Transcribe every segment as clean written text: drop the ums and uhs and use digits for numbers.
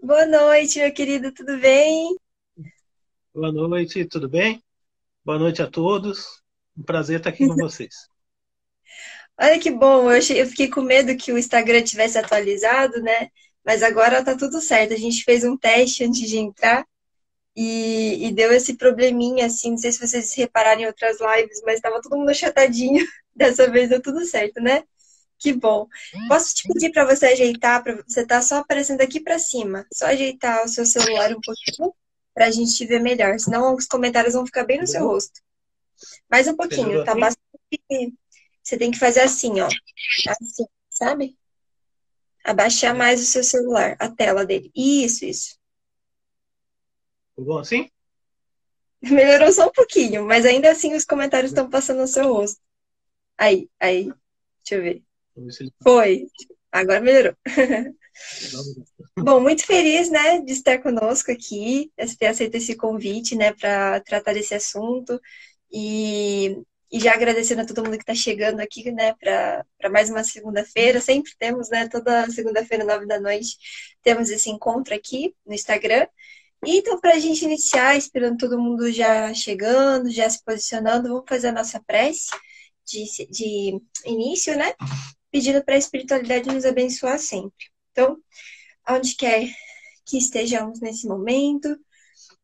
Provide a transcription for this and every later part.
Boa noite, meu querido, tudo bem? Boa noite, tudo bem? Boa noite a todos. Um prazer estar aqui com vocês. Olha que bom, eu fiquei com medo que o Instagram tivesse atualizado, né? Mas agora tá tudo certo. A gente fez um teste antes de entrar e deu esse probleminha, assim. Não sei se vocês repararam em outras lives, mas tava todo mundo achatadinho. Dessa vez deu tudo certo, né? Que bom. Posso te pedir para você ajeitar, para você tá só aparecendo aqui para cima. Só ajeitar o seu celular um pouquinho para a gente te ver melhor. Senão os comentários vão ficar bem no seu Melhorou? rosto. Mais um pouquinho, Melhorou tá? assim? Bastante. Você tem que fazer assim, ó. Assim, sabe? Abaixar mais o seu celular, a tela dele. Isso, isso. Ficou bom assim? Melhorou só um pouquinho, mas ainda assim os comentários estão passando no seu rosto. Aí. Deixa eu ver. Vamos ver se ele Foi. Agora melhorou. dá uma olhada. Bom, muito feliz, né, de estar conosco aqui, de ter aceito esse convite, né, para tratar desse assunto. E, e já agradecendo a todo mundo que está chegando aqui, né, para mais uma segunda-feira. Sempre temos, né, toda segunda-feira, 9 da noite, temos esse encontro aqui no Instagram. E então, para a gente iniciar, esperando todo mundo já chegando, já se posicionando, vamos fazer a nossa prece de início, né, pedindo para a espiritualidade nos abençoar sempre. Então, aonde quer que estejamos nesse momento,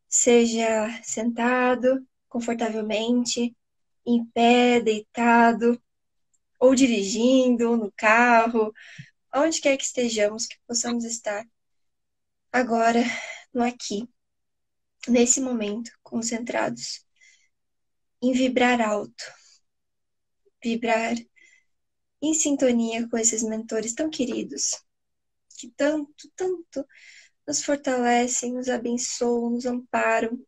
seja sentado confortavelmente, em pé, deitado, ou dirigindo, ou no carro, onde quer que estejamos, que possamos estar agora, no aqui, nesse momento, concentrados em vibrar alto, vibrar em sintonia com esses mentores tão queridos, que tanto nos fortalecem, nos abençoam, nos amparam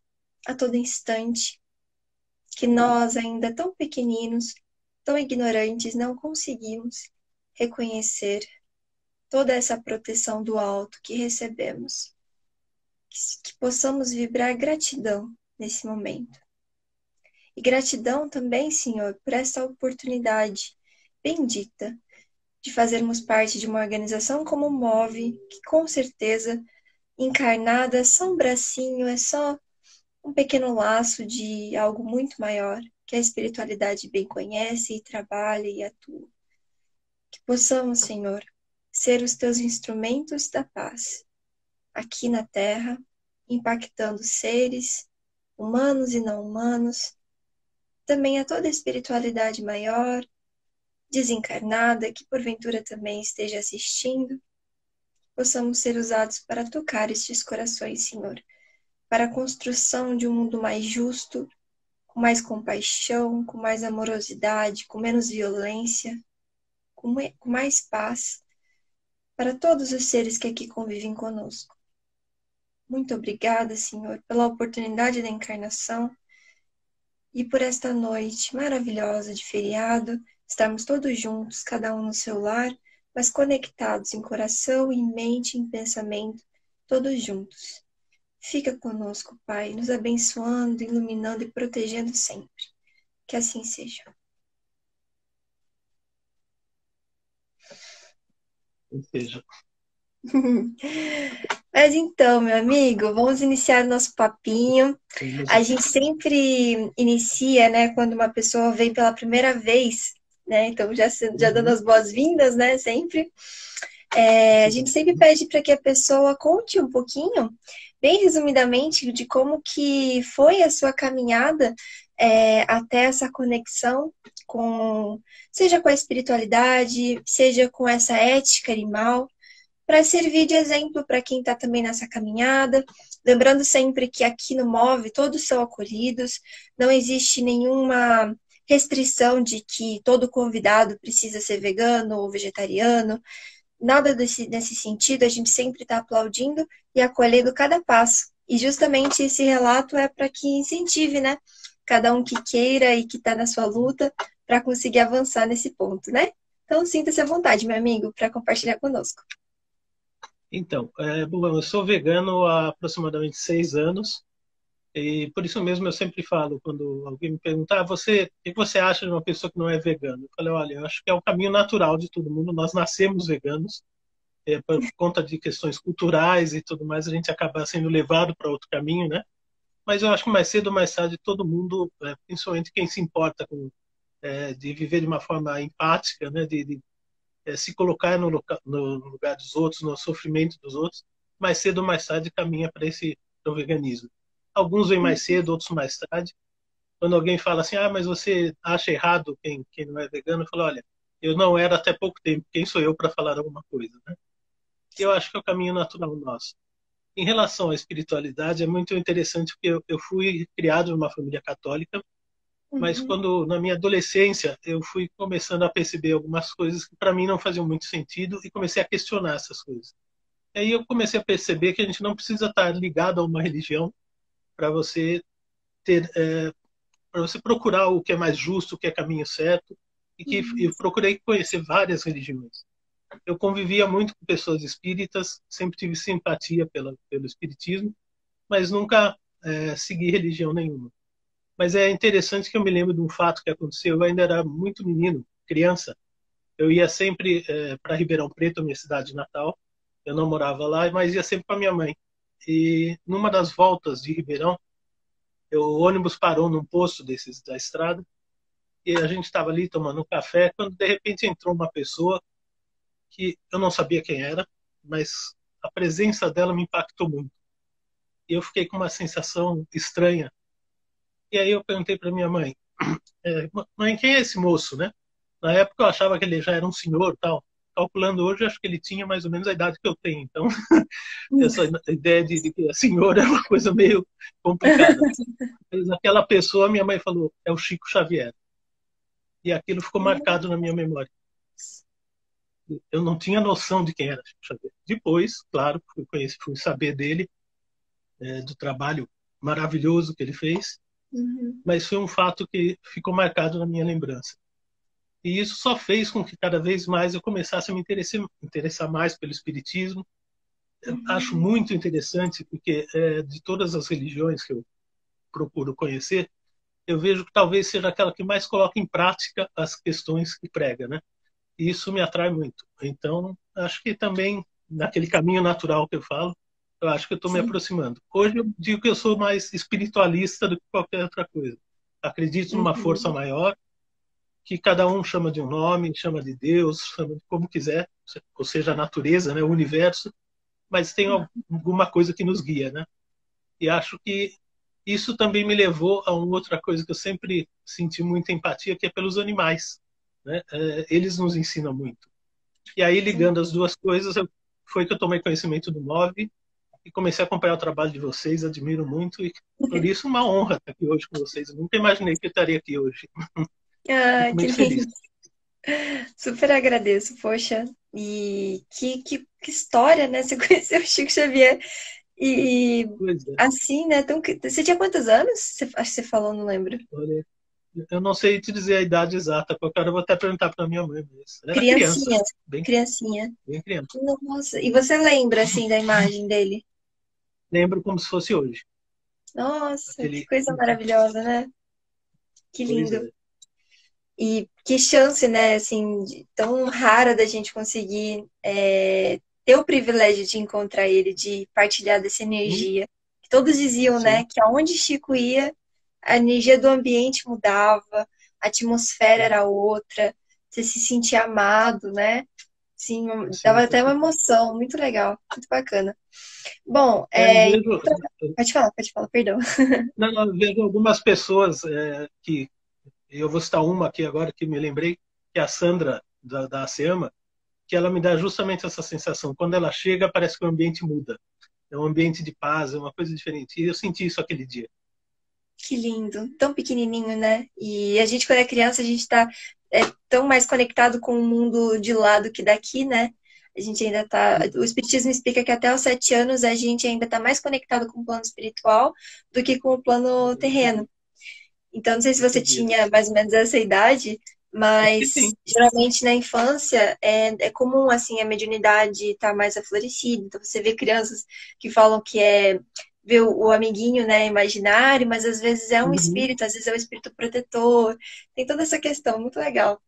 a todo instante, que nós, ainda tão pequeninos, tão ignorantes, não conseguimos reconhecer toda essa proteção do alto que recebemos. Que possamos vibrar gratidão nesse momento. E gratidão também, Senhor, por essa oportunidade bendita de fazermos parte de uma organização como o Move, que com certeza, encarnada, é só um bracinho, é só um pequeno laço de algo muito maior, que a espiritualidade bem conhece e trabalha e atua. Que possamos, Senhor, ser os teus instrumentos da paz, aqui na Terra, impactando seres, humanos e não humanos, também a toda a espiritualidade maior, desencarnada, que porventura também esteja assistindo, possamos ser usados para tocar estes corações, Senhor, para a construção de um mundo mais justo, com mais compaixão, com mais amorosidade, com menos violência, com mais paz para todos os seres que aqui convivem conosco. Muito obrigada, Senhor, pela oportunidade da encarnação e por esta noite maravilhosa de feriado, estarmos todos juntos, cada um no seu lar, mas conectados em coração, em mente, em pensamento, todos juntos. Fica conosco, Pai, nos abençoando, iluminando e protegendo sempre. Que assim seja. Ou seja, Mas então, meu amigo, vamos iniciar nosso papinho. vamos A lá. gente sempre inicia, né, quando uma pessoa vem pela primeira vez, né? Então, já dando Uhum. as boas-vindas, né, sempre. A gente sempre pede para que a pessoa conte um pouquinho, bem resumidamente, de como que foi a sua caminhada até essa conexão com, seja com a espiritualidade, seja com essa ética animal, para servir de exemplo para quem está também nessa caminhada. Lembrando sempre que aqui no Move todos são acolhidos, não existe nenhuma restrição de que todo convidado precisa ser vegano ou vegetariano, nada nesse sentido, a gente sempre está aplaudindo e acolhendo cada passo. E justamente esse relato é para que incentive, né? Cada um que queira e que está na sua luta para conseguir avançar nesse ponto, né? Então, sinta-se à vontade, meu amigo, para compartilhar conosco. Então, bom, eu sou vegano há aproximadamente 6 anos e por isso mesmo eu sempre falo, quando alguém me pergunta, o que você acha de uma pessoa que não é vegana? Eu falei, olha, eu acho que é o caminho natural de todo mundo, nós nascemos veganos por conta de questões culturais e tudo mais, a gente acaba sendo levado para outro caminho, né? Mas eu acho que mais cedo ou mais tarde todo mundo, principalmente quem se importa com de viver de uma forma empática, né? De se colocar no lugar dos outros, no sofrimento dos outros, mais cedo ou mais tarde caminha para esse pro veganismo. Alguns vêm mais cedo, outros mais tarde. Quando alguém fala assim, ah, mas você acha errado quem não é vegano, eu falo, olha, eu não era até pouco tempo, quem sou eu para falar alguma coisa, né? Eu acho que é o caminho natural nosso. Em relação à espiritualidade, é muito interessante porque eu fui criado numa família católica, mas Uhum. quando na minha adolescência eu fui começando a perceber algumas coisas que para mim não faziam muito sentido e comecei a questionar essas coisas. E aí eu comecei a perceber que a gente não precisa estar ligado a uma religião para você ter, para você procurar o que é mais justo, o que é caminho certo, e que eu procurei conhecer várias religiões. Eu convivia muito com pessoas espíritas, sempre tive simpatia pelo espiritismo, mas nunca segui religião nenhuma. Mas é interessante que eu me lembro de um fato que aconteceu. Eu ainda era muito menino, criança. Eu ia sempre para Ribeirão Preto, minha cidade natal. Eu não morava lá, mas ia sempre com a minha mãe. E numa das voltas de Ribeirão, o ônibus parou num posto desses da estrada e a gente estava ali tomando um café quando de repente entrou uma pessoa que eu não sabia quem era, mas a presença dela me impactou muito. E eu fiquei com uma sensação estranha. E aí eu perguntei para minha mãe, mãe, quem é esse moço, né? Na época eu achava que ele já era um senhor, tal. Calculando hoje, acho que ele tinha mais ou menos a idade que eu tenho. Então, essa ideia de que é senhor é uma coisa meio complicada. Mas aquela pessoa, minha mãe falou, é o Chico Xavier. E aquilo ficou marcado na minha memória. Eu não tinha noção de quem era Chico Xavier. Depois, claro, fui saber dele, do trabalho maravilhoso que ele fez, Uhum. mas foi um fato que ficou marcado na minha lembrança. E isso só fez com que cada vez mais eu começasse a me interessar mais pelo espiritismo. Eu acho Uhum. muito interessante porque de todas as religiões que eu procuro conhecer, eu vejo que talvez seja aquela que mais coloca em prática as questões que prega, né? E isso me atrai muito. Então, acho que também naquele caminho natural que eu falo, eu acho que eu estou me Sim. aproximando. Hoje eu digo que eu sou mais espiritualista do que qualquer outra coisa. Acredito numa força Uhum. maior, que cada um chama de um nome, chama de Deus, chama de como quiser, ou seja, a natureza, né, o universo, mas tem alguma coisa que nos guia, né? E acho que isso também me levou a uma outra coisa que eu sempre senti muita empatia, que é pelos animais, né? Eles nos ensinam muito. E aí, Sim. ligando as duas coisas, foi que eu tomei conhecimento do MOV e comecei a acompanhar o trabalho de vocês, admiro muito, e por isso uma honra estar aqui hoje com vocês. Eu nunca imaginei que eu estaria aqui hoje. Ah, Fico que muito feliz. lindo. Super agradeço, poxa. E que história, né? Você conheceu o Chico Xavier e Pois é. assim, né? Você tinha quantos anos? Acho que você falou, não lembro. Olha, eu não sei te dizer a idade exata, qualquer hora eu vou até perguntar para minha mãe, mas era criança, Criancinha, bem, criancinha. bem criança. Nossa, e você lembra, assim, da imagem dele? Lembro como se fosse hoje. Nossa, que Aquele, coisa maravilhosa, né? Que pois lindo. é. E que chance, né, assim, tão rara da gente conseguir ter o privilégio de encontrar ele, de partilhar dessa Sim, energia. Todos diziam, né, sim, que aonde Chico ia, a energia do ambiente mudava, a atmosfera sim, era outra, você se sentia amado, né? Sim, sim, dava com até uma certeza. emoção, muito legal, muito bacana. Bom, Eu vejo, pode falar, perdão. não, não, eu vejo algumas pessoas que, eu vou citar uma aqui agora que me lembrei, que é a Sandra, da ASEAMA, que ela me dá justamente essa sensação. Quando ela chega, parece que o ambiente muda. É um ambiente de paz, é uma coisa diferente. E eu senti isso aquele dia. Que lindo, tão pequenininho, né? E a gente, quando é criança, a gente tá tão mais conectado com o mundo de lá do que daqui, né? A gente ainda tá. O Espiritismo explica que até os 7 anos a gente ainda tá mais conectado com o plano espiritual do que com o plano terreno. Então, não sei se você Sabia. tinha mais ou menos essa idade, Acho que mas sim. geralmente na infância é comum assim a mediunidade estar mais aflorescida. Então você vê crianças que falam que é ver o amiguinho, né, imaginário, mas às vezes é um Uhum. espírito, às vezes é um espírito protetor. Tem toda essa questão, muito legal.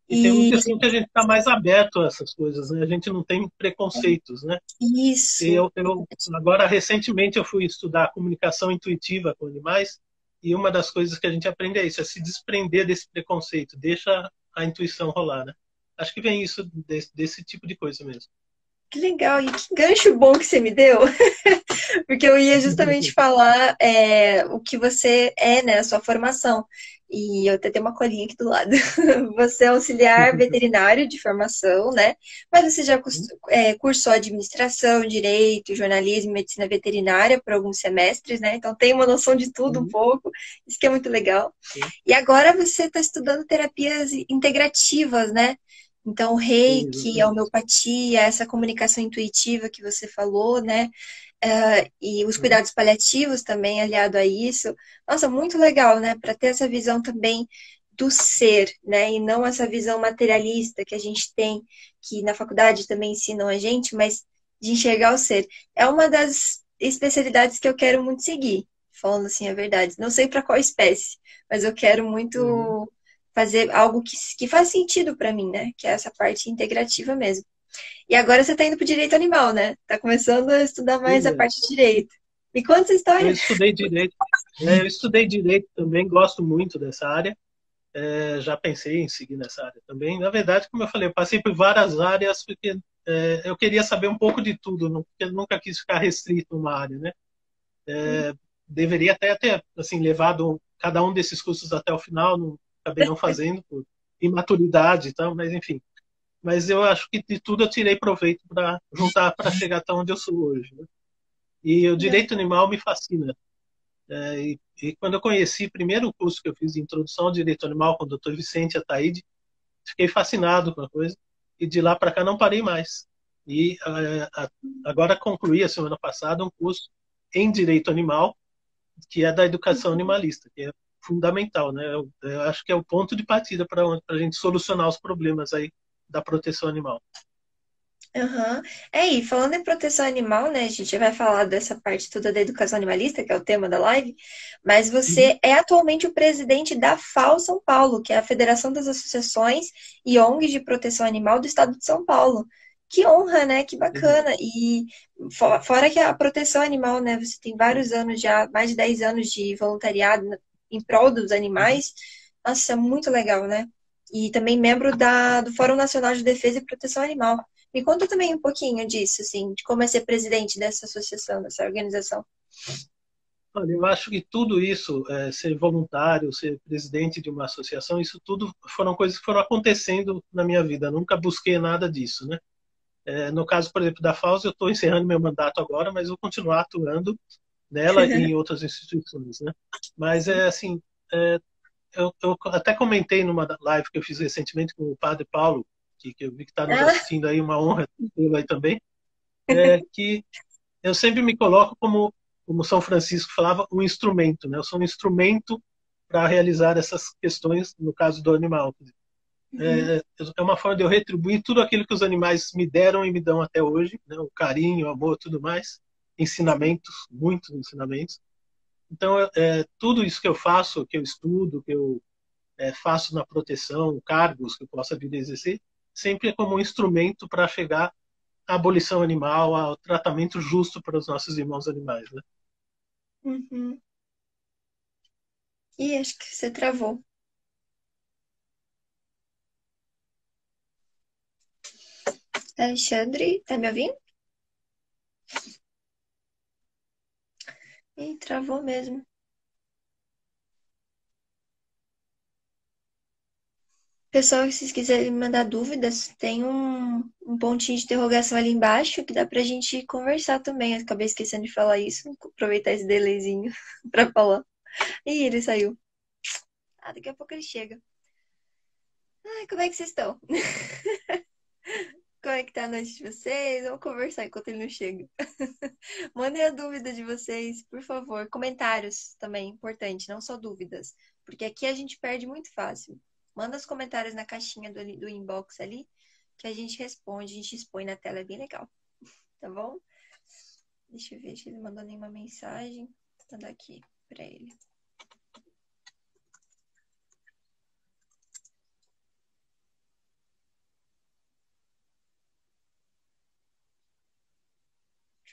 E tem uma E questão que a gente está mais aberto a essas coisas, né? A gente não tem preconceitos, né? isso, Agora, recentemente, eu fui estudar comunicação intuitiva com animais e uma das coisas que a gente aprende é isso, é se desprender desse preconceito, deixa a intuição rolar, né? Acho que vem isso desse tipo de coisa mesmo. que legal, e que gancho bom que você me deu, porque eu ia justamente falar o que você é, né, a sua formação. E eu até tenho uma colinha aqui do lado. Você é auxiliar veterinário de formação, né? Mas você já cursou administração, direito, jornalismo, medicina veterinária por alguns semestres, né? Então tem uma noção de tudo um Uhum. pouco. Isso que é muito legal. Sim, E agora você está estudando terapias integrativas, né? Então, o sim, reiki, a exatamente. homeopatia, essa comunicação intuitiva que você falou, né? E os Uhum. cuidados paliativos também aliado a isso. Nossa, muito legal, né? Para ter essa visão também do ser, né? E não essa visão materialista que a gente tem, que na faculdade também ensinam a gente, mas de enxergar o ser. É uma das especialidades que eu quero muito seguir, falando assim a verdade. Não sei para qual espécie, mas eu quero Uhum. muito fazer algo que faz sentido para mim, né? Que é essa parte integrativa mesmo. E agora você está indo para o direito animal, né? Está começando a estudar mais Pois a é. parte de direito. Me conta essa Eu história. estudei direito. Eu estudei direito também, gosto muito dessa área. Já pensei em seguir nessa área também. Na verdade, como eu falei, eu passei por várias áreas porque eu queria saber um pouco de tudo, porque eu nunca quis ficar restrito a uma área, né? Deveria até ter assim levado cada um desses cursos até o final, acabei não fazendo por imaturidade e tal, mas enfim. Mas eu acho que de tudo eu tirei proveito para juntar para chegar até onde eu sou hoje, né? E o direito animal me fascina. E quando eu conheci, primeiro o curso que eu fiz de introdução ao direito animal com o Dr. Vicente Ataíde, fiquei fascinado com a coisa e de lá para cá não parei mais. E agora concluí a semana passada um curso em direito animal que é da educação animalista, que é fundamental, né? Eu acho que é o ponto de partida para a gente solucionar os problemas aí da proteção animal. Uhum. E falando em proteção animal, né? A gente vai falar dessa parte toda da educação animalista, que é o tema da live, mas Uhum. você é atualmente o presidente da FAO São Paulo, que é a Federação das Associações e ONGs de Proteção Animal do Estado de São Paulo. Que honra, né? Que Exato. bacana. E fora que a proteção animal, né? Você tem vários anos já, mais de 10 anos de voluntariado em prol dos Uhum. animais. Nossa, é muito legal, né? E também membro do Fórum Nacional de Defesa e Proteção Animal. Me conta também um pouquinho disso, assim, de como é ser presidente dessa associação, dessa organização. Olha, eu acho que tudo isso, ser voluntário, ser presidente de uma associação, isso tudo foram coisas que foram acontecendo na minha vida. Eu nunca busquei nada disso, né? No caso, por exemplo, da FAUS, eu estou encerrando meu mandato agora, mas vou continuar atuando nela e em outras instituições, né? Mas é assim, é, eu até comentei numa live que eu fiz recentemente com o Padre Paulo, que eu vi que está nos Ah, assistindo aí, uma honra tê-lo aí também, que eu sempre me coloco como São Francisco falava, um instrumento, né? Eu sou um instrumento para realizar essas questões, no caso do animal. uhum, É uma forma de eu retribuir tudo aquilo que os animais me deram e me dão até hoje, né? O carinho, o amor, tudo mais, ensinamentos, muitos ensinamentos. Então, tudo isso que eu faço, que eu estudo, que eu faço na proteção, cargos que eu possa vir a exercer, sempre é como um instrumento para chegar à abolição animal, ao tratamento justo para os nossos irmãos animais, né? uhum. Ih, acho que você travou. Alexandre, tá me ouvindo? Ih, travou mesmo. Pessoal, se vocês quiserem me mandar dúvidas, tem um pontinho de interrogação ali embaixo que dá pra gente conversar também. Eu acabei esquecendo de falar isso. Vou aproveitar esse delayzinho pra falar. Ih, ele saiu. Ah, daqui a pouco ele chega. Ai, como é que vocês estão? Como é que tá a noite de vocês? Vamos conversar enquanto ele não chega. Mandem a dúvida de vocês, por favor. Comentários também, importante, não só dúvidas. Porque aqui a gente perde muito fácil. Manda os comentários na caixinha do inbox ali, que a gente responde, a gente expõe na tela, é bem legal. Tá bom? Deixa eu ver se ele mandou nenhuma mensagem. Vou mandar aqui pra ele.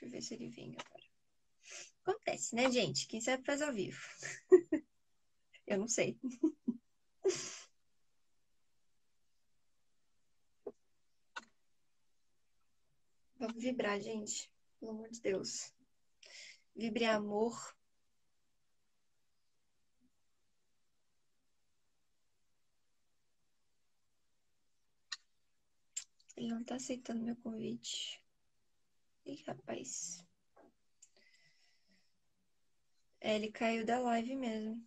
Deixa eu ver se ele vem agora. Acontece, né, gente? Quem sabe faz ao vivo. Eu não sei. Vamos vibrar, gente. Pelo amor de Deus. Vibre amor. Ele não tá aceitando meu convite. Ih, rapaz. É, ele caiu da live mesmo.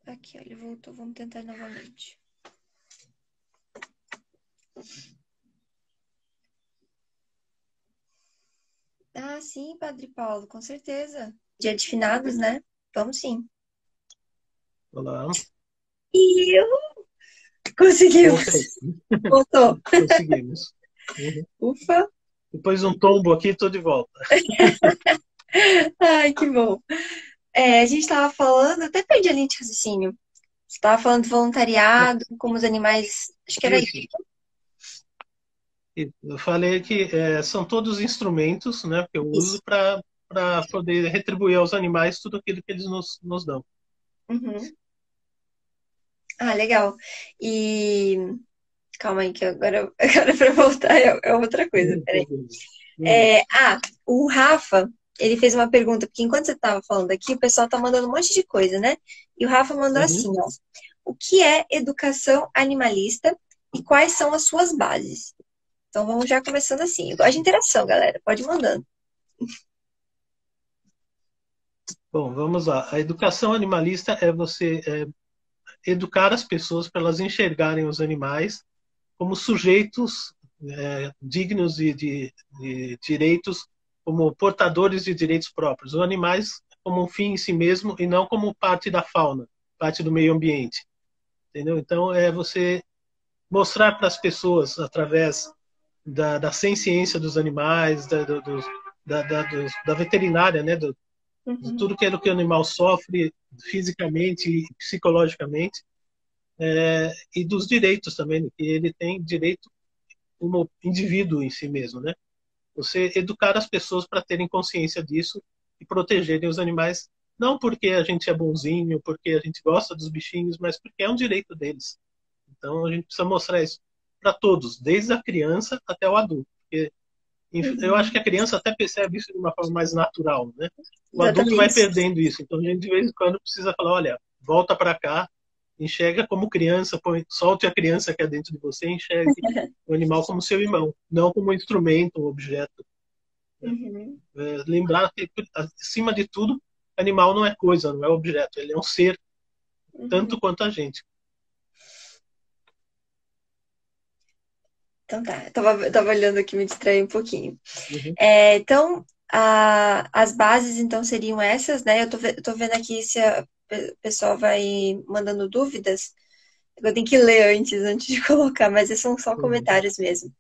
Aqui, ó, ele voltou. Vamos tentar novamente. Ah, sim, Padre Paulo, com certeza. Dia de finados, né? Vamos sim. Olá. E conseguimos. Voltei. Voltou. Conseguimos. Uhum. Ufa. Depois de um tombo aqui, estou de volta. Ai, que bom. É, a gente estava falando, até perdi a linha de raciocínio. Você estava falando de voluntariado, como os animais. Acho que era isso. Isso. Eu falei que são todos instrumentos, né, que eu uso Isso. para poder retribuir aos animais tudo aquilo que eles nos dão. Uhum. Ah, legal. E calma aí, que agora para voltar é outra coisa. Peraí. O Rafa, ele fez uma pergunta, porque enquanto você estava falando aqui, o pessoal tá mandando um monte de coisa, né? E o Rafa mandou Uhum. assim, ó. O que é educação animalista e quais são as suas bases? Então vamos já começando assim. Eu gosto de interação, galera. Pode ir mandando. Bom, vamos lá. A educação animalista é você educar as pessoas para elas enxergarem os animais como sujeitos dignos de direitos, como portadores de direitos próprios. Os animais como um fim em si mesmo e não como parte da fauna, parte do meio ambiente. Entendeu? Então, é você mostrar para as pessoas, através da ciência dos animais, da veterinária, né, de Uhum. tudo que o animal sofre fisicamente e psicologicamente, e dos direitos também, que ele tem direito como indivíduo em si mesmo, né? Você educar as pessoas para terem consciência disso e protegerem os animais, não porque a gente é bonzinho, porque a gente gosta dos bichinhos, mas porque é um direito deles. Então a gente precisa mostrar isso para todos, desde a criança até o adulto. Porque eu acho Uhum. que a criança até percebe isso de uma forma mais natural, né? O adulto vai Exatamente. perdendo isso. Então a gente de vez em quando precisa falar, olha, volta para cá, enxerga como criança, solte a criança que é dentro de você, enxergue o animal como seu irmão, não como um instrumento, um objeto. Né? Uhum. Lembrar que, acima de tudo, animal não é coisa, não é objeto, ele é um ser Uhum. tanto quanto a gente. Então tá, eu tava olhando aqui, me distraí um pouquinho. Uhum. Então, as bases então seriam essas, né? Eu tô vendo aqui se o pessoal vai mandando dúvidas. Eu tenho que ler antes de colocar, mas esses são só Uhum. comentários mesmo.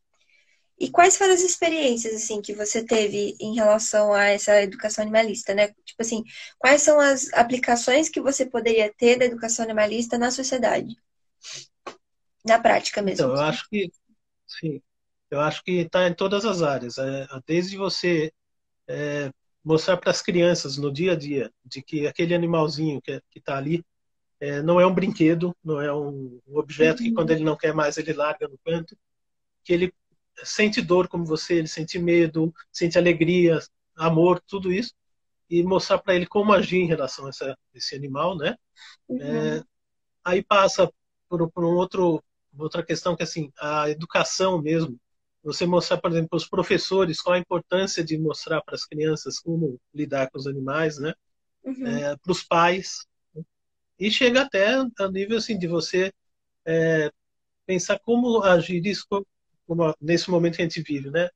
E quais foram as experiências, assim, que você teve em relação a essa educação animalista, né? Tipo assim, quais são as aplicações que você poderia ter da educação animalista na sociedade? Na prática mesmo. Então, eu acho que sim, eu acho que está em todas as áreas. Desde você mostrar para as crianças no dia a dia de que aquele animalzinho que está ali não é um brinquedo, não é um objeto que quando Uhum. ele não quer mais ele larga no canto, que ele sente dor como você, ele sente medo, sente alegria, amor, tudo isso, e mostrar para ele como agir em relação a esse animal, né? Uhum. Aí passa por outra questão que assim, a educação mesmo, você mostrar, por exemplo, para os professores qual a importância de mostrar para as crianças como lidar com os animais, né? Uhum. Para os pais, e chega até a nível assim de você pensar como agir isso nesse momento que a gente vive, né?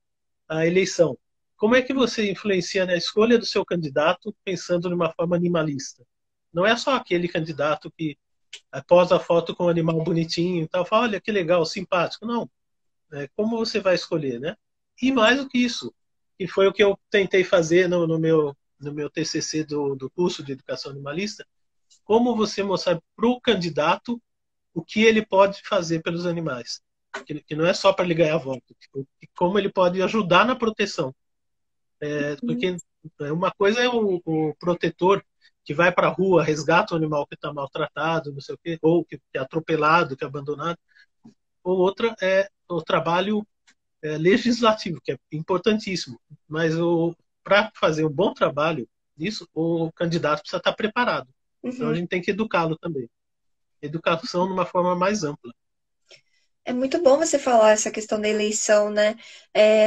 A eleição. Como é que você influencia na escolha do seu candidato pensando de uma forma animalista? Não é só aquele candidato que posa a foto com um animal bonitinho e tal, fala, olha que legal, simpático. Não. como você vai escolher, né? E mais do que isso, que foi o que eu tentei fazer no meu TCC do curso de Educação Animalista, como você mostrar para o candidato o que ele pode fazer pelos animais. Que não é só para ele ganhar voto, tipo, como ele pode ajudar na proteção. Porque uma coisa é o protetor que vai para a rua, resgata o animal que está maltratado, não sei o quê, ou que é atropelado, que é abandonado. Ou outra é o trabalho legislativo, que é importantíssimo. Mas para fazer um bom trabalho nisso, o candidato precisa estar preparado. Então a Uhum. gente tem que educá-lo também. Educação de uma forma mais ampla. É muito bom você falar essa questão da eleição, né?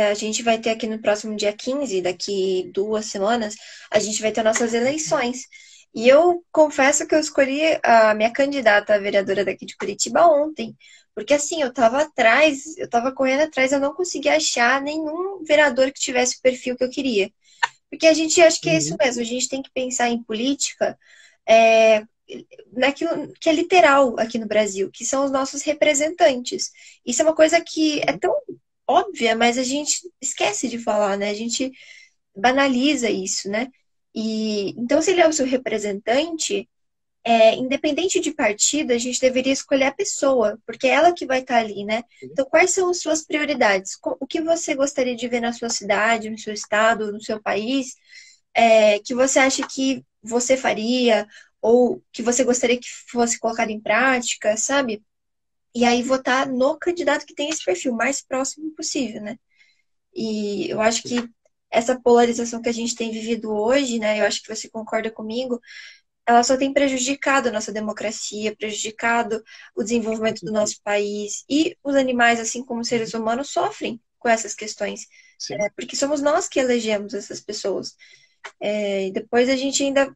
A gente vai ter aqui no próximo dia 15, daqui 2 semanas, a gente vai ter nossas eleições. E eu confesso que eu escolhi a minha candidata a vereadora daqui de Curitiba ontem. Porque assim, eu tava atrás, eu tava correndo atrás, eu não conseguia achar nenhum vereador que tivesse o perfil que eu queria. Porque a gente acha que é isso Uhum. mesmo, a gente tem que pensar em política é, naquilo que é literal aqui no Brasil, que são os nossos representantes. Isso é uma coisa que é tão óbvia, mas a gente esquece de falar, né? A gente banaliza isso, né? E então, se ele é o seu representante, independente de partido, a gente deveria escolher a pessoa, porque é ela que vai estar ali, né? Então, quais são as suas prioridades? O que você gostaria de ver na sua cidade, no seu estado, no seu país, que você acha que você faria, ou que você gostaria que fosse colocado em prática, sabe? E aí votar no candidato que tem esse perfil, mais próximo possível, né? E eu acho que essa polarização que a gente tem vivido hoje, né? Eu acho que você concorda comigo, ela só tem prejudicado a nossa democracia, prejudicado o desenvolvimento do nosso país. E os animais, assim como os seres humanos, sofrem com essas questões, Sim. porque somos nós que elegemos essas pessoas. E depois a gente ainda,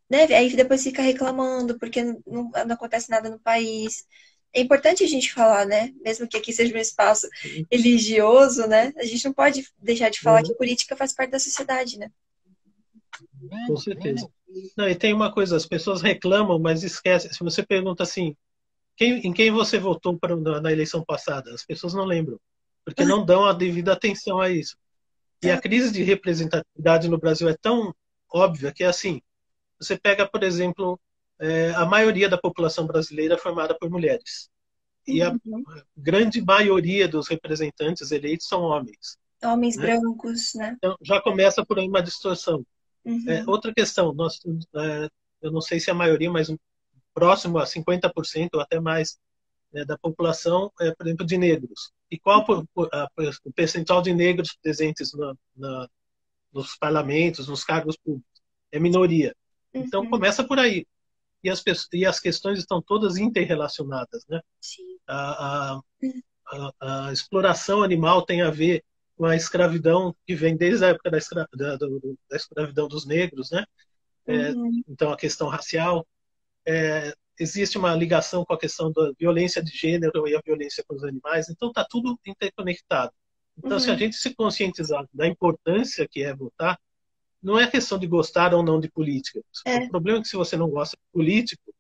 né, aí depois fica reclamando porque não acontece nada no país. É importante a gente falar, né? Mesmo que aqui seja um espaço religioso, né? A gente não pode deixar de falar que Uhum. a política faz parte da sociedade, né? Com certeza. Não, e tem uma coisa, as pessoas reclamam, mas esquecem. Se você pergunta assim, em quem você votou na eleição passada? As pessoas não lembram, porque não dão a devida atenção a isso. E a crise de representatividade no Brasil é tão óbvia que é assim, você pega, por exemplo, a maioria da população brasileira é formada por mulheres. E a Uhum. grande maioria dos representantes eleitos são homens. Homens Né? brancos, né? Então, já começa por aí uma distorção. Uhum. Outra questão, eu não sei se a maioria, mas próximo a 50% ou até mais da população, por exemplo, de negros. E qual o percentual de negros presentes nos parlamentos, nos cargos públicos? É minoria. Então, Uhum. começa por aí. E as questões estão todas interrelacionadas. Né? Sim. A, a, a exploração animal tem a ver com a escravidão que vem desde a época da escravidão dos negros, né? Uhum. Então, a questão racial. Existe uma ligação com a questão da violência de gênero e a violência com os animais. Então, está tudo interconectado. Então, se a Uhum. gente se conscientizar da importância que é votar, não é questão de gostar ou não de política. O É, problema é que se você não gosta de político,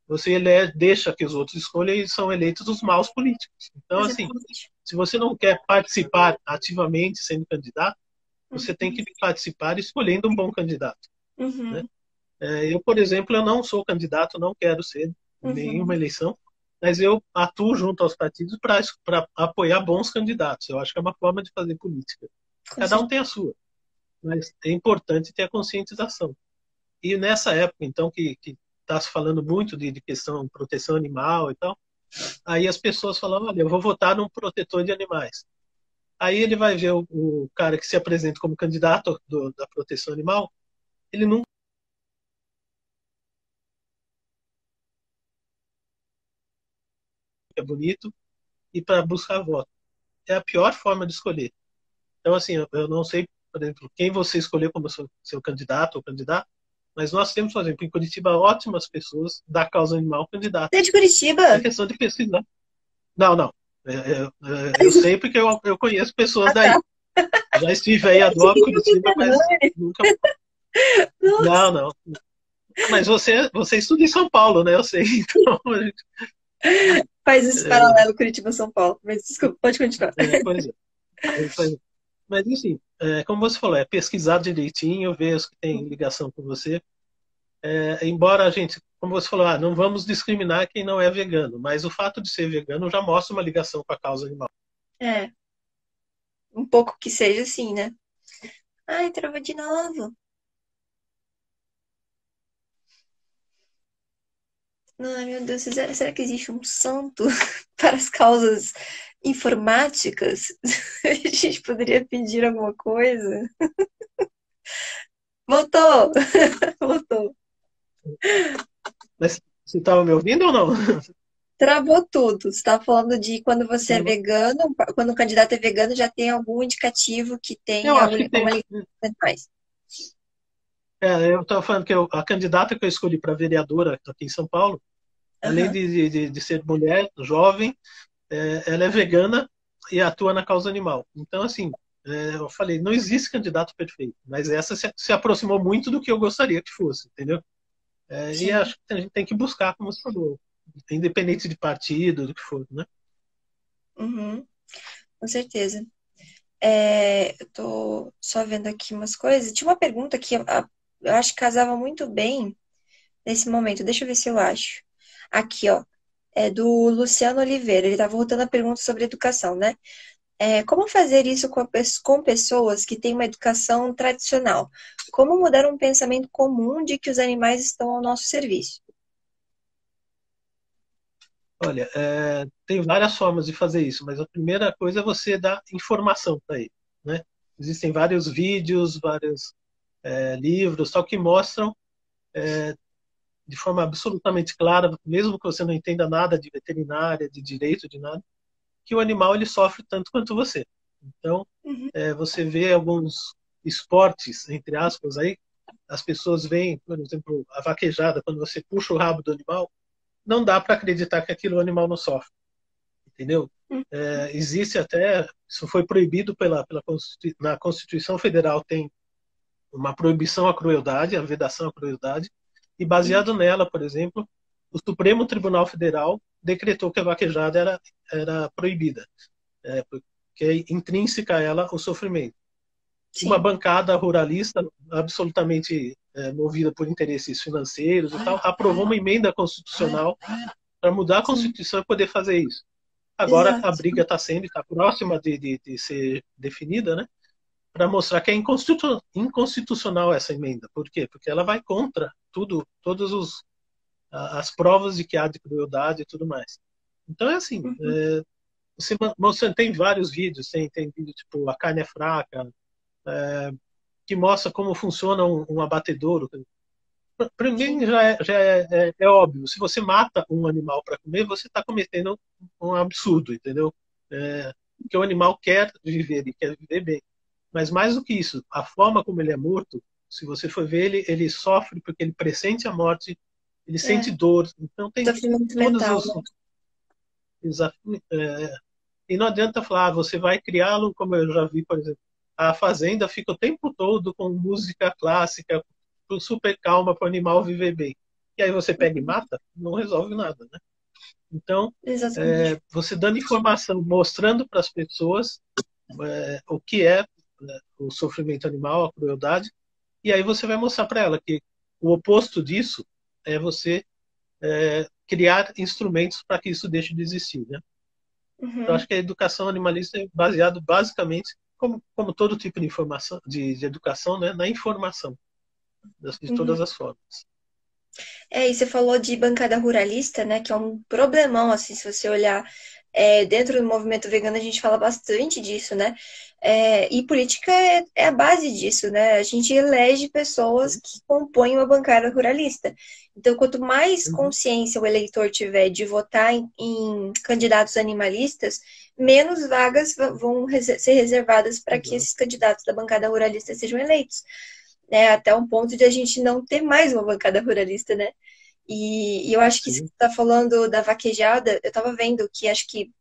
você deixa que os outros escolham e são eleitos os maus políticos. Então, assim, exatamente. se você não quer participar ativamente sendo candidato, você tem Uhum. que participar escolhendo um bom candidato. Né? Uhum. Eu, por exemplo, eu não sou candidato, não quero ser em nenhuma Uhum. eleição, mas eu atuo junto aos partidos para apoiar bons candidatos. Eu acho que é uma forma de fazer política. Com Cada um certeza. tem a sua, mas é importante ter a conscientização. E nessa época, então, que está se falando muito de questão de proteção animal e tal, aí as pessoas falam, olha, eu vou votar num protetor de animais. Aí ele vai ver o cara que se apresenta como candidato da proteção animal, ele nunca é bonito e para buscar voto. É a pior forma de escolher. Então, assim, eu não sei, por exemplo, quem você escolheu como seu candidato ou candidata, mas nós temos, por exemplo, em Curitiba, ótimas pessoas da causa animal Você é candidatas. de É Curitiba? questão de pesquisar. Não, não. Eu sei porque eu conheço pessoas Ah, tá. daí. Já estive aí, adoro Seguindo o Curitiba, mas Fernandes. nunca. Não, Nossa, não. Mas você estuda em São Paulo, né? Eu sei. Então, faz esse paralelo Curitiba-São Paulo. Mas desculpa, pode continuar. Pois é. Mas, enfim, como você falou, é pesquisar direitinho, ver os que têm ligação com você. Embora a gente, como você falou, não vamos discriminar quem não é vegano, mas o fato de ser vegano já mostra uma ligação com a causa animal. É, um pouco que seja assim, né? Ai, travou de novo. Ai, meu Deus, será que existe um santo para as causas informáticas? A gente poderia pedir alguma coisa? Voltou! Voltou. Mas você estava me ouvindo ou não? Travou tudo. Você estava falando de quando você é vegano, quando o candidato é vegano, já tem algum indicativo que tem Eu acho que tem. uma ligação mais. Eu estava falando que a candidata que eu escolhi para vereadora aqui em São Paulo, além Aham. de ser mulher, jovem, ela é vegana e atua na causa animal. Então, assim, eu falei, não existe candidato perfeito, mas essa se aproximou muito do que eu gostaria que fosse, entendeu? E Sim. acho que a gente tem que buscar, como você falou, independente de partido, do que for, né? Uhum. Com certeza. Eu tô só vendo aqui umas coisas. Tinha uma pergunta que eu acho que casava muito bem nesse momento. Deixa eu ver se eu acho. Aqui, ó. É do Luciano Oliveira. Ele tá voltando a pergunta sobre educação, né? Como fazer isso com pessoas que têm uma educação tradicional? Como mudar um pensamento comum de que os animais estão ao nosso serviço? Olha, tem várias formas de fazer isso, mas a primeira coisa é você dar informação para ele, né? Existem vários vídeos, vários livros, tal, que mostram de forma absolutamente clara, mesmo que você não entenda nada de veterinária, de direito, de nada, que o animal ele sofre tanto quanto você. Então, Uhum. você vê alguns esportes, entre aspas, aí, as pessoas veem, por exemplo, a vaquejada, quando você puxa o rabo do animal, não dá para acreditar que aquilo o animal não sofre, entendeu? Existe até, isso foi proibido na Constituição Federal, tem uma proibição à crueldade, a vedação à crueldade, e Uhum. baseado nela, por exemplo, o Supremo Tribunal Federal decretou que a vaquejada era proibida, porque é intrínseca a ela o sofrimento. Uma Sim. bancada ruralista, absolutamente movida por interesses financeiros e tal, aprovou uma emenda constitucional para mudar a Sim. Constituição e poder fazer isso. Agora a Exato. briga está próxima de ser definida, né? Para mostrar que é inconstitucional essa emenda. Por quê? Porque ela vai contra tudo, todas as provas de que há de crueldade e tudo mais. Então é assim, Uhum. você tem vários vídeos, tem vídeo tipo A Carne é Fraca, que mostra como funciona um abatedouro. Para Sim. mim já é óbvio. Se você mata um animal para comer, você está cometendo um absurdo, entendeu? Porque o animal quer viver, ele quer viver bem. Mas mais do que isso, a forma como ele é morto, se você for ver, ele sofre porque ele pressente a morte, ele É. sente dor. Então tem Sofrimento todos mental, os. né? E não adianta falar, você vai criá-lo, como eu já vi, por exemplo, a fazenda fica o tempo todo com música clássica, super calma para o animal viver bem. E aí você pega e mata, não resolve nada, né? Então, Exatamente. você dando informação, mostrando para as pessoas o que é o sofrimento animal, a crueldade, e aí você vai mostrar para ela que o oposto disso é você criar instrumentos para que isso deixe de existir, né? Eu Uhum. acho que a educação animalista é baseado basicamente, como todo tipo de informação, de educação, né, na informação, de Uhum. todas as formas. E você falou de bancada ruralista, né? Que é um problemão, assim, se você olhar dentro do movimento vegano, a gente fala bastante disso, né? E política é a base disso, né? A gente elege pessoas que compõem uma bancada ruralista. Então, quanto mais Uhum. consciência o eleitor tiver de votar em candidatos animalistas, menos vagas vão ser reservadas para que Exato. esses candidatos da bancada ruralista sejam eleitos. Né, até um ponto de a gente não ter mais uma bancada ruralista, né? E eu acho que você Sim. está falando da vaquejada, eu estava vendo que acho que,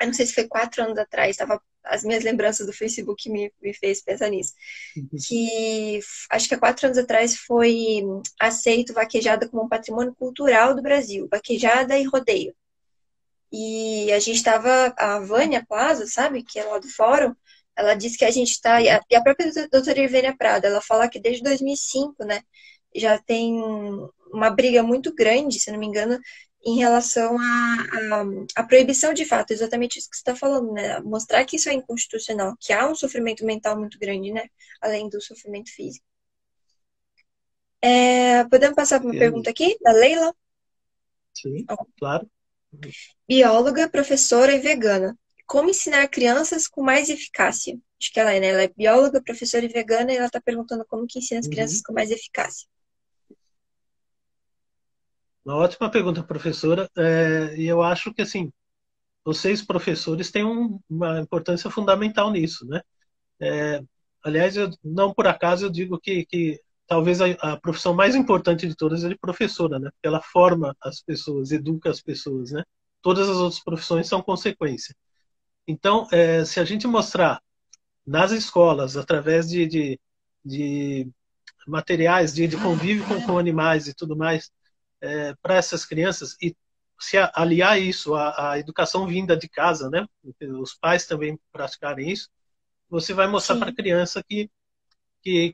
eu não sei se foi 4 anos atrás, as minhas lembranças do Facebook me fez pensar nisso, Uhum. que acho que há 4 anos atrás foi aceito vaquejada como um patrimônio cultural do Brasil, vaquejada e rodeio. E a gente estava, a Vânia Plaza, sabe, que é lá do fórum, ela disse que a gente está, e a própria doutora Irvênia Prada, ela fala que desde 2005, né, já tem uma briga muito grande, se não me engano, em relação à proibição de fato, exatamente isso que você está falando, né, mostrar que isso é inconstitucional, que há um sofrimento mental muito grande, né, além do sofrimento físico. Podemos passar para uma pergunta aqui, da Leila? Sim, claro. Bióloga, professora e vegana. Como ensinar crianças com mais eficácia? Acho que ela é, né? Ela é bióloga, professora e vegana e ela está perguntando como que ensina as crianças com mais eficácia. Uma ótima pergunta, professora. E eu acho que, assim, vocês, professores, têm uma importância fundamental nisso, né? Aliás, não por acaso eu digo que talvez a profissão mais importante de todas é de professora, né? Porque ela forma as pessoas, educa as pessoas, né? Todas as outras profissões são consequência. Então, se a gente mostrar nas escolas, através de materiais de convívio com animais e tudo mais, para essas crianças, e se aliar isso à educação vinda de casa, né? Os pais também praticarem isso, você vai mostrar para a Sim, criança que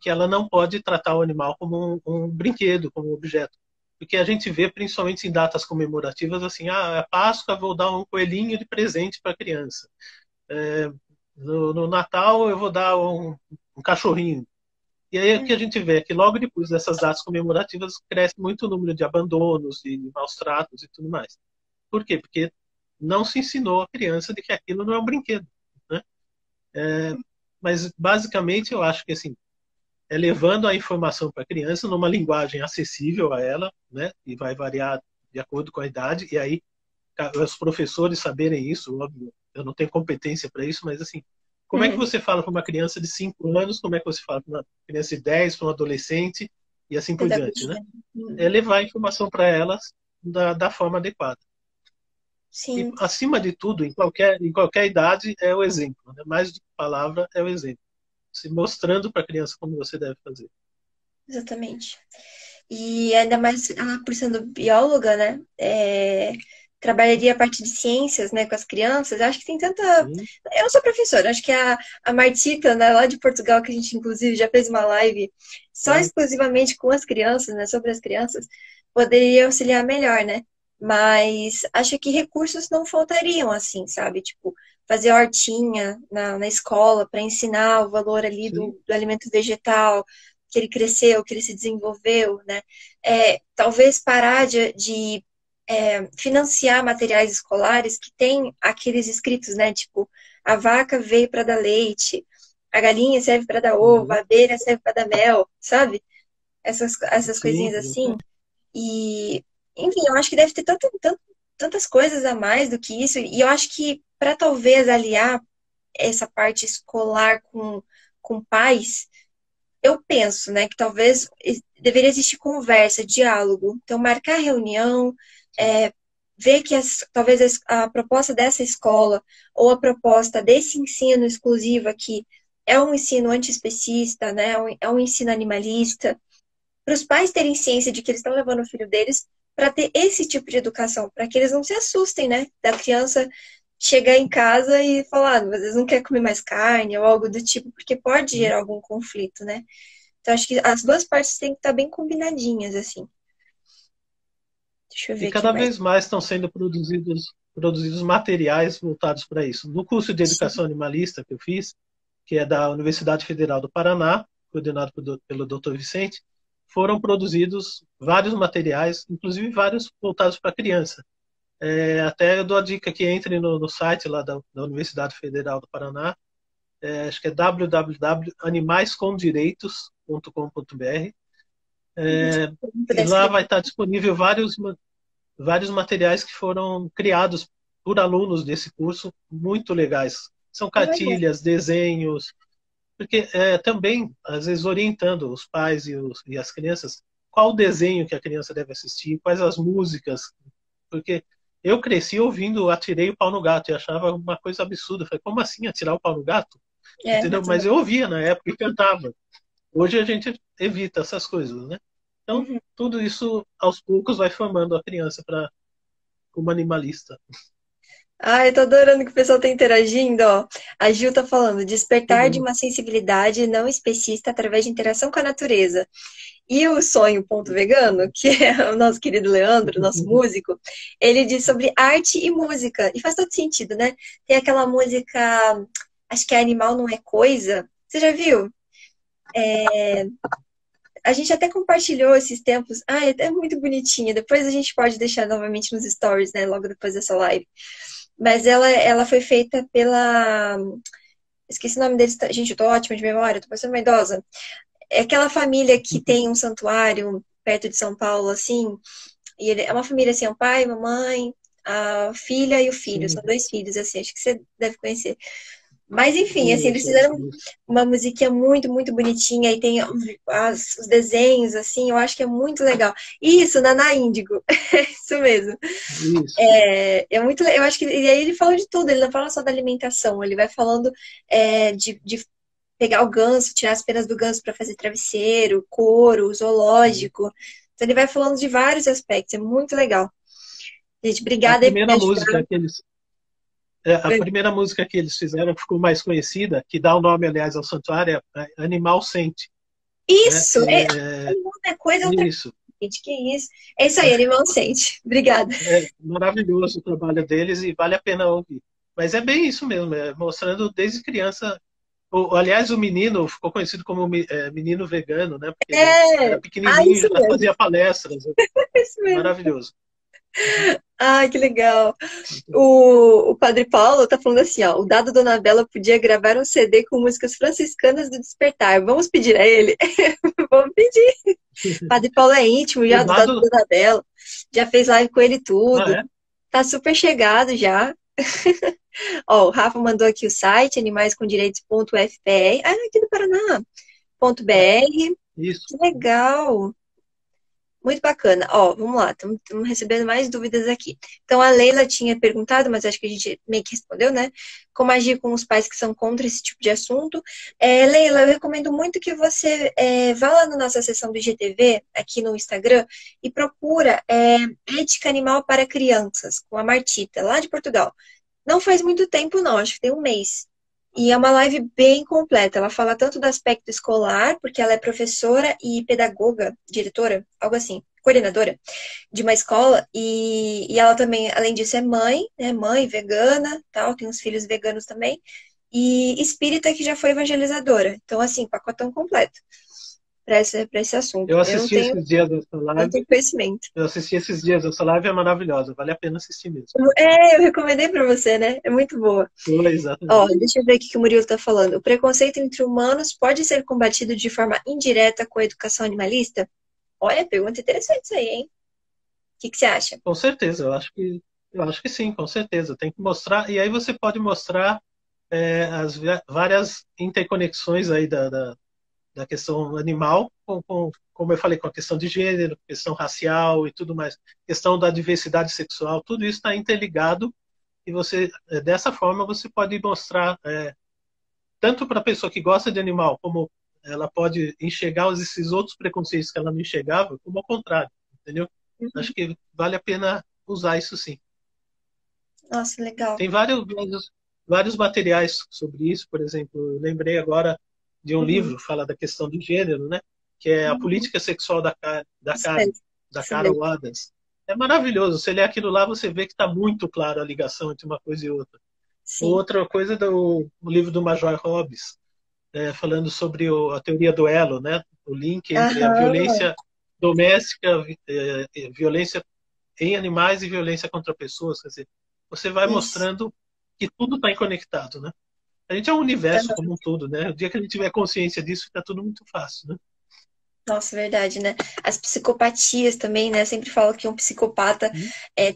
ela não pode tratar o animal como um brinquedo, como um objeto. Porque a gente vê, principalmente em datas comemorativas, assim, é Páscoa, vou dar um coelhinho de presente para a criança. No Natal, eu vou dar um cachorrinho. E aí o que a gente vê é que logo depois dessas datas comemorativas cresce muito o número de abandonos, de maus tratos e tudo mais. Por quê? Porque não se ensinou a criança de que aquilo não é um brinquedo, né? Mas basicamente eu acho que assim, levando a informação para a criança numa linguagem acessível a ela, né? E vai variar de acordo com a idade. E aí os professores saberem isso, óbvio, eu não tenho competência para isso, mas assim, como é que você fala para uma criança de 5 anos, como é que você fala para uma criança de 10, para um adolescente, e assim por diante, né? pedagogia. Levar a informação para elas da forma adequada. E, Sim, acima de tudo, em qualquer idade, é o exemplo. Né? Mais do que palavra, é o exemplo. Se mostrando para a criança como você deve fazer. exatamente. E ainda mais ela por sendo bióloga, né? Trabalharia a parte de ciências, né, com as crianças. Acho que tem tanta. Sim, Eu não sou professora, acho que a Martita, né, lá de Portugal, que a gente inclusive já fez uma live só sim, exclusivamente com as crianças, né, sobre as crianças, poderia auxiliar melhor, né? Mas acho que recursos não faltariam, assim, sabe? Tipo, fazer hortinha na escola para ensinar o valor ali sim. do alimento vegetal, que ele cresceu, que ele se desenvolveu, né? Talvez parar de financiar materiais escolares que tem aqueles escritos, né? Tipo, a vaca veio para dar leite, a galinha serve para dar ovo, Uhum. a abelha serve para dar mel, sabe? Essas Sim, coisinhas assim. E, enfim, eu acho que deve ter tantas coisas a mais do que isso. E eu acho que para talvez aliar essa parte escolar com pais, eu penso, né, que talvez deveria existir conversa, diálogo. Então, marcar reunião, sim. é, ver que talvez a proposta dessa escola ou a proposta desse ensino exclusivo aqui é um ensino antiespecista, né, é um ensino animalista, para os pais terem ciência de que eles estão levando o filho deles para ter esse tipo de educação, para que eles não se assustem, né, da criança chegar em casa e falar, às vezes não quer comer mais carne ou algo do tipo, porque pode Sim. gerar algum conflito, né? Então, acho que as duas partes têm que estar bem combinadinhas, assim. Deixa eu E ver aqui cada mais. vez mais estão sendo produzidos materiais voltados para isso. No curso de Sim. educação animalista que eu fiz, que é da Universidade Federal do Paraná, coordenado pelo Dr. Vicente, foram produzidos vários materiais, inclusive vários voltados para criança. Até eu dou a dica que entre no site lá da Universidade Federal do Paraná, acho que é www.animaiscomdireitos.com.br, Se e puder lá vai escrever. estar disponível vários materiais que foram criados por alunos desse curso, muito legais. São Olha, cartilhas, desenhos, porque também, às vezes, orientando os pais e as crianças qual o desenho que a criança deve assistir, quais as músicas, porque eu cresci ouvindo Atirei o Pau no Gato e achava uma coisa absurda. Falei, como assim atirar o pau no gato? eu Entendeu? Mas também. eu ouvia na época e cantava. Hoje a gente evita essas coisas, né? Então, Uhum. tudo isso, aos poucos, vai formando a criança para como animalista. Ai, eu tô adorando que o pessoal tá interagindo, ó. A Gil tá falando, Que despertar de bom. uma sensibilidade não especista através de interação com a natureza. E o sonho ponto vegano, que é o nosso querido Leandro, nosso músico, ele diz sobre arte e música. E faz todo sentido, né? Tem aquela música, acho que é Animal Não É Coisa. Você já viu? A gente até compartilhou esses tempos. Ah, é muito bonitinha. Depois a gente pode deixar novamente nos stories, né? Logo depois dessa live. Mas ela foi feita pela. Esqueci o nome deles. Gente, eu tô ótima de memória, tô parecendo uma idosa. É aquela família que tem um santuário perto de São Paulo, assim. E é uma família assim, é um pai, mamãe, a filha e o filho. São Sim, dois filhos, assim, acho que você deve conhecer. Mas enfim, assim, eles conheço, fizeram conheço. uma musiquinha muito, muito bonitinha e tem os desenhos, assim, eu acho que é muito legal. Isso, Naná Índigo, isso mesmo. Isso. É muito, eu acho que e aí ele fala de tudo, ele não fala só da alimentação, ele vai falando de pegar o ganso, tirar as penas do ganso para fazer travesseiro, couro, zoológico. Então ele vai falando de vários aspectos, é muito legal. Gente, A obrigada aí por me primeira ajudar. música que eles, a primeira música que eles fizeram, que ficou mais conhecida, que dá o nome, aliás, ao santuário, é Animal Sente, né? Isso, é coisa outra Isso. gente, que isso. É isso aí, animal sente. Obrigada. É maravilhoso o trabalho deles e vale a pena ouvir. Mas é bem isso mesmo, mostrando desde criança. Aliás, o menino ficou conhecido como menino vegano, né? Porque ele É, era pequenininho, isso já mesmo, fazia palestras. isso É mesmo. maravilhoso. Ai, que legal. Muito bom. O Padre Paulo tá falando assim, ó, o Dado Dona Bela podia gravar um CD com músicas franciscanas do Despertar. Vamos pedir a ele? Vamos pedir. Padre Paulo é íntimo O já do Dado dado. Dona Bela. Já fez live com ele e Ah, tudo. é? Tá super chegado já. Ó, o Rafa mandou aqui o site, animaiscomdireitos.fpr. Ah, aqui do Paraná. É, .br. isso. Que legal. Muito bacana. Ó, vamos lá, estamos recebendo mais dúvidas aqui. Então, a Leila tinha perguntado, mas acho que a gente meio que respondeu, né? Como agir com os pais que são contra esse tipo de assunto. Leila, eu recomendo muito que você vá lá na nossa seção do IGTV, aqui no Instagram, e procura Ética Animal para Crianças, com a Martita, lá de Portugal. Não faz muito tempo, não, acho que tem um mês. E é uma live bem completa. Ela fala tanto do aspecto escolar, porque ela é professora e pedagoga, diretora, algo assim, coordenadora de uma escola. E ela também, além disso, é mãe, né? Mãe vegana, tal, tem uns filhos veganos também. E espírita que já foi evangelizadora. Então, assim, pacotão completo para esse assunto. Eu Eu não assisti tenho esses dias essa live. tanto conhecimento. Eu assisti esses dias essa live, é maravilhosa. Vale a pena assistir mesmo. Eu recomendei para você, né? É muito boa. Foi, Ó, exatamente. deixa eu ver o que o Murilo está falando. O preconceito entre humanos pode ser combatido de forma indireta com a educação animalista? Olha, pergunta interessante isso aí, hein? O que você acha? Com certeza, eu acho que sim, com certeza. Tem que mostrar, e aí você pode mostrar as várias interconexões aí da questão animal, como eu falei, com a questão de gênero, questão racial e tudo mais, questão da diversidade sexual, tudo isso está interligado e você, dessa forma, você pode mostrar tanto para a pessoa que gosta de animal, como ela pode enxergar esses outros preconceitos que ela não enxergava, como ao contrário, entendeu? Uhum. Acho que vale a pena usar isso sim. Nossa, legal. Tem vários materiais sobre isso, por exemplo, eu lembrei agora de um Uhum. livro que fala da questão do gênero, né? Que é A Uhum. Política Sexual da Isso mesmo. Carne, da Isso mesmo. Carol Adams. É maravilhoso. Você lê aquilo lá, você vê que está muito claro a ligação entre uma coisa e outra. Sim. Outra coisa do o livro do Major Hobbes, falando sobre a teoria do elo, né? O link entre a Aham. violência doméstica, violência em animais e violência contra pessoas. Quer dizer, você vai Isso. mostrando que tudo está conectado, né? A gente é um universo como um todo, né? O dia que a gente tiver consciência disso, fica tudo muito fácil, né? Nossa, verdade, né? As psicopatias também, né? Sempre falo que um psicopata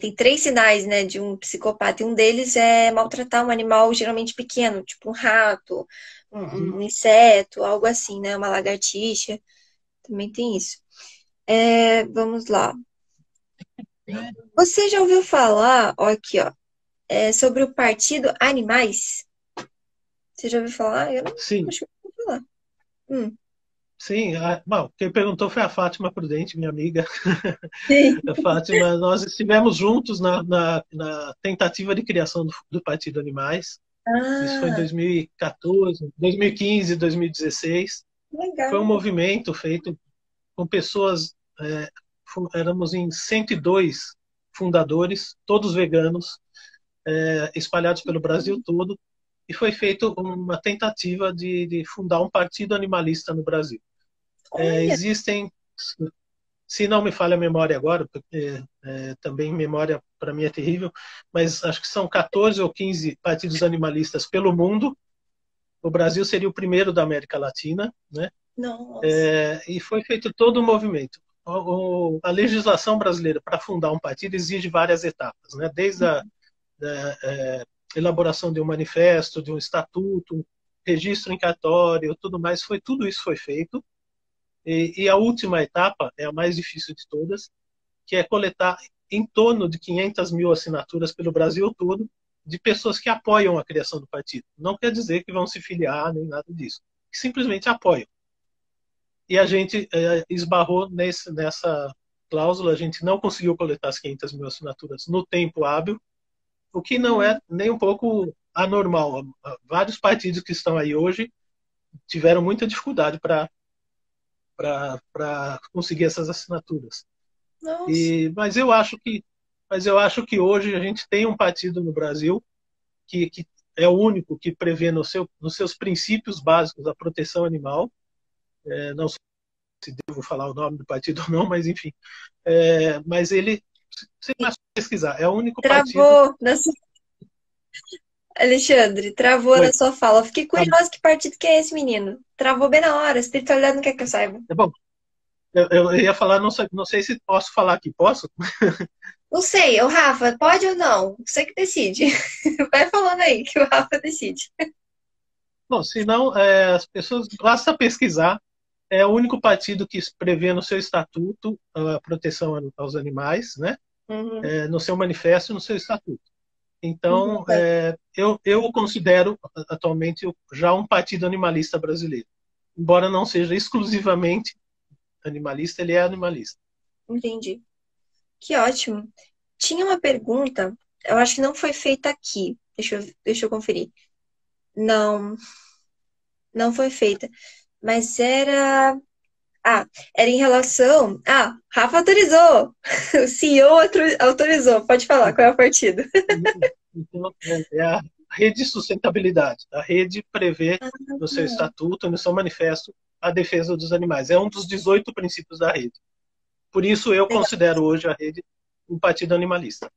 tem três sinais, né, de um psicopata. E um deles é maltratar um animal geralmente pequeno, tipo um rato, um inseto, algo assim, né? Uma lagartixa. Também tem isso. Vamos lá. Você já ouviu falar, ó, aqui, ó, sobre o Partido Animais? Você já ouviu falar? Eu não Sim, acho que eu ouvi falar. Hum. Sim, bom, quem perguntou foi a Fátima Prudente, minha amiga. Sim. A Fátima, nós estivemos juntos na tentativa de criação do Partido Animais. Isso foi em Ah, 2014, 2015, 2016. Foi um legal. movimento feito com pessoas, éramos em 102 fundadores, todos veganos, espalhados pelo Brasil todo, e foi feita uma tentativa de fundar um partido animalista no Brasil. Olha, Existem, se não me falha a memória agora, porque também memória para mim é terrível, mas acho que são 14 ou 15 partidos animalistas pelo mundo. O Brasil seria o primeiro da América Latina, né? nossa. E foi feito todo o movimento. A legislação brasileira para fundar um partido exige várias etapas, né? Desde a elaboração de um manifesto, de um estatuto, registro em cartório, tudo mais, tudo isso foi feito. E a última etapa é a mais difícil de todas, que é coletar em torno de 500 mil assinaturas pelo Brasil todo de pessoas que apoiam a criação do partido. Não quer dizer que vão se filiar nem nada disso, que simplesmente apoiam. E a gente esbarrou nessa cláusula, a gente não conseguiu coletar as 500 mil assinaturas no tempo hábil, o que não é nem um pouco anormal. Vários partidos que estão aí hoje tiveram muita dificuldade para conseguir essas assinaturas. Nossa. Mas eu acho que hoje a gente tem um partido no Brasil que é o único que prevê nos seus princípios básicos a proteção animal. Não sei se devo falar o nome do partido ou não, mas enfim. Mas ele, você vai pesquisar, é o único partido. Travou na sua... Alexandre, travou Oi, na sua fala. Fiquei tá, curiosa que partido que é esse menino. Travou bem na hora. A espiritualidade não quer que eu saiba. é bom. Eu ia falar, não sei se posso falar aqui, posso? Não sei, o Rafa, pode ou não? Você que decide. Vai falando aí que o Rafa decide. Bom, se não, as pessoas basta pesquisar. É o único partido que prevê no seu estatuto a proteção aos animais, né? Uhum, No seu manifesto e no seu estatuto. uhum, Então, tá. eu o considero atualmente já um partido animalista brasileiro. Embora não seja exclusivamente animalista, ele é animalista. Entendi. Que ótimo. Tinha uma pergunta, eu acho que não foi feita aqui. Deixa eu conferir. Não, não foi feita. Mas era. Ah, era em relação. Ah, Rafa autorizou! O CEO autorizou. Pode falar, qual é o partido? Então, é a rede de sustentabilidade. A rede prevê Ah, no seu estatuto, no seu manifesto, a defesa dos animais. É um dos 18 princípios da rede. Por isso, eu legal, considero hoje a rede um partido animalista.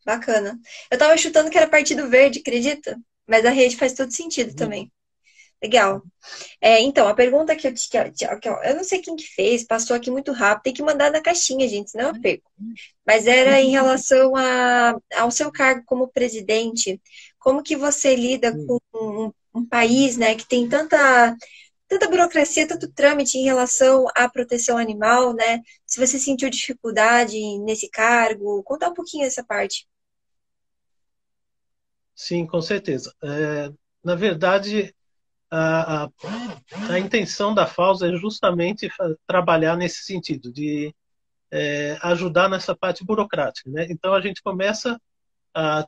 bacana. Eu tava chutando que era Partido Verde, acredita? Mas a rede faz todo sentido também. Legal. Então, a pergunta que eu não sei quem que fez, passou aqui muito rápido, tem que mandar na caixinha, gente, senão eu perco. Mas era em relação ao seu cargo como presidente, como que você lida com um país, né, que tem tanta burocracia, tanto trâmite em relação à proteção animal, né? Se você sentiu dificuldade nesse cargo, conta um pouquinho essa parte. Sim, com certeza. Na verdade, a, a, a intenção da FAUSA é justamente trabalhar nesse sentido, de ajudar nessa parte burocrática, né? Então, a gente começa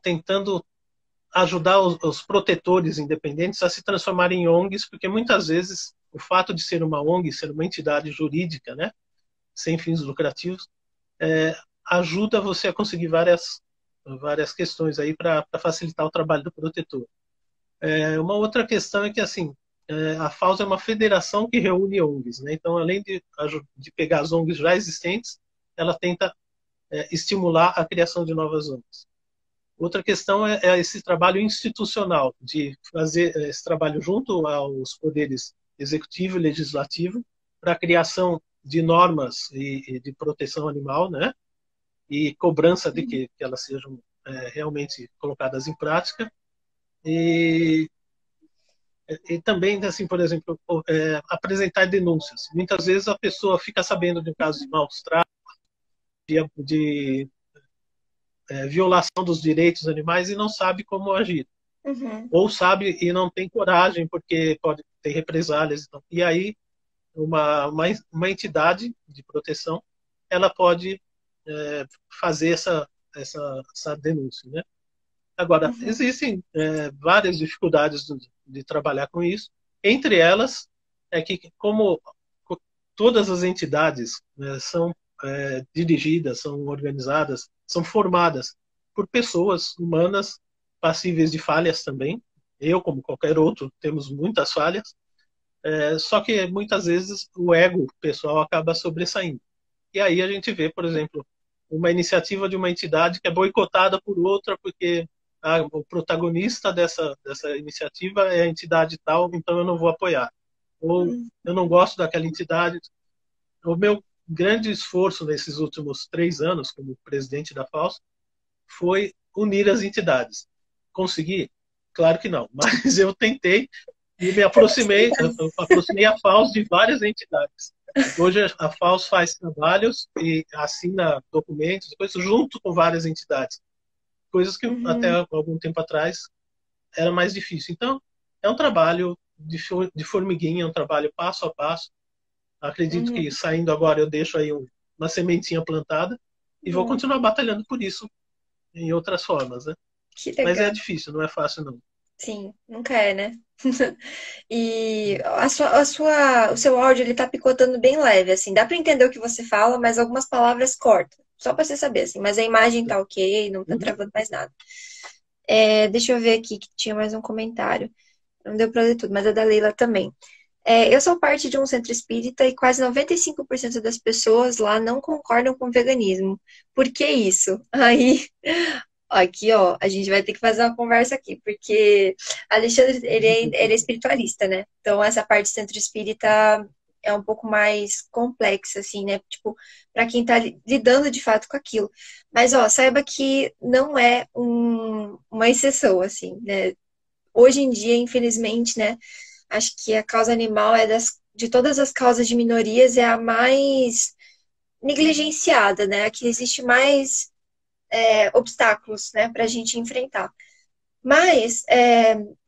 tentando ajudar os protetores independentes a se transformarem em ONGs, porque muitas vezes o fato de ser uma ONG, ser uma entidade jurídica, né, sem fins lucrativos, ajuda você a conseguir várias questões aí para facilitar o trabalho do protetor. Uma outra questão é que assim a FAUS é uma federação que reúne ONGs, né? Então, além de pegar as ONGs já existentes, ela tenta estimular a criação de novas ONGs. Outra questão é esse trabalho institucional, de fazer esse trabalho junto aos poderes executivo e legislativo para a criação de normas e de proteção animal, né? E cobrança de que elas sejam realmente colocadas em prática. E, e também, assim, por exemplo, apresentar denúncias. Muitas vezes a pessoa fica sabendo de um caso de maus tratos, de violação dos direitos dos animais e não sabe como agir. Uhum. Ou sabe e não tem coragem porque pode ter represálias. Então. E aí uma entidade de proteção, ela pode fazer essa denúncia, né? Agora, Uhum. existem várias dificuldades de trabalhar com isso. Entre elas, é que como todas as entidades, né, são dirigidas, são organizadas, são formadas por pessoas humanas passíveis de falhas também. Eu, como qualquer outro, temos muitas falhas. Só que muitas vezes o ego pessoal acaba sobressaindo. E aí a gente vê, por exemplo, uma iniciativa de uma entidade que é boicotada por outra porque o protagonista dessa iniciativa é a entidade tal, então eu não vou apoiar. Ou Uhum. eu não gosto daquela entidade. O meu grande esforço nesses últimos 3 anos como presidente da FAUS foi unir as entidades. Consegui? Claro que não, mas eu tentei e me aproximei, eu aproximei a FAUS de várias entidades. Hoje a FAUS faz trabalhos e assina documentos, coisas junto com várias entidades, coisas que até Uhum. algum tempo atrás era mais difícil. Então, é um trabalho de formiguinha, é um trabalho passo a passo. Acredito Uhum. que saindo agora eu deixo aí uma sementinha plantada e vou Uhum. continuar batalhando por isso em outras formas, né? Que Mas é legal. difícil, não é fácil não. Sim, nunca é, né? E o seu áudio ele tá picotando bem leve, assim. Dá pra entender o que você fala, mas algumas palavras cortam. Só pra você saber, assim. Mas a imagem tá ok, não tá Uhum. travando mais nada. Deixa eu ver aqui que tinha mais um comentário. Não deu pra ler tudo, mas é da Leila também. Eu sou parte de um centro espírita e quase 95% das pessoas lá não concordam com o veganismo. Por que isso? Aí aqui, ó, a gente vai ter que fazer uma conversa aqui, porque Alexandre, ele é espiritualista, né? Então, essa parte do centro espírita é um pouco mais complexa, assim, né? Tipo, para quem tá lidando de fato com aquilo. Mas, ó, saiba que não é uma exceção, assim, né? Hoje em dia, infelizmente, né? Acho que a causa animal de todas as causas de minorias, é a mais negligenciada, né? A que existe mais obstáculos, né, para a gente enfrentar. Mas,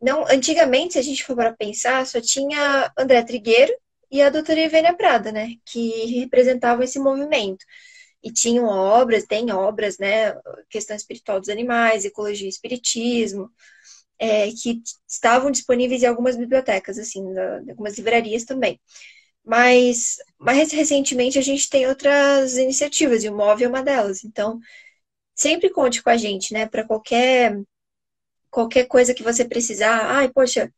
não, antigamente, se a gente for para pensar, só tinha André Trigueiro e a doutora Ivênia Prada, né, que representavam esse movimento. E tinham obras, tem obras, né, questão espiritual dos animais, ecologia e espiritismo, que estavam disponíveis em algumas bibliotecas, assim, em algumas livrarias também. Mas, mais recentemente, a gente tem outras iniciativas, e o MOV é uma delas. Então, sempre conte com a gente, né? Para qualquer coisa que você precisar. Ai, poxa,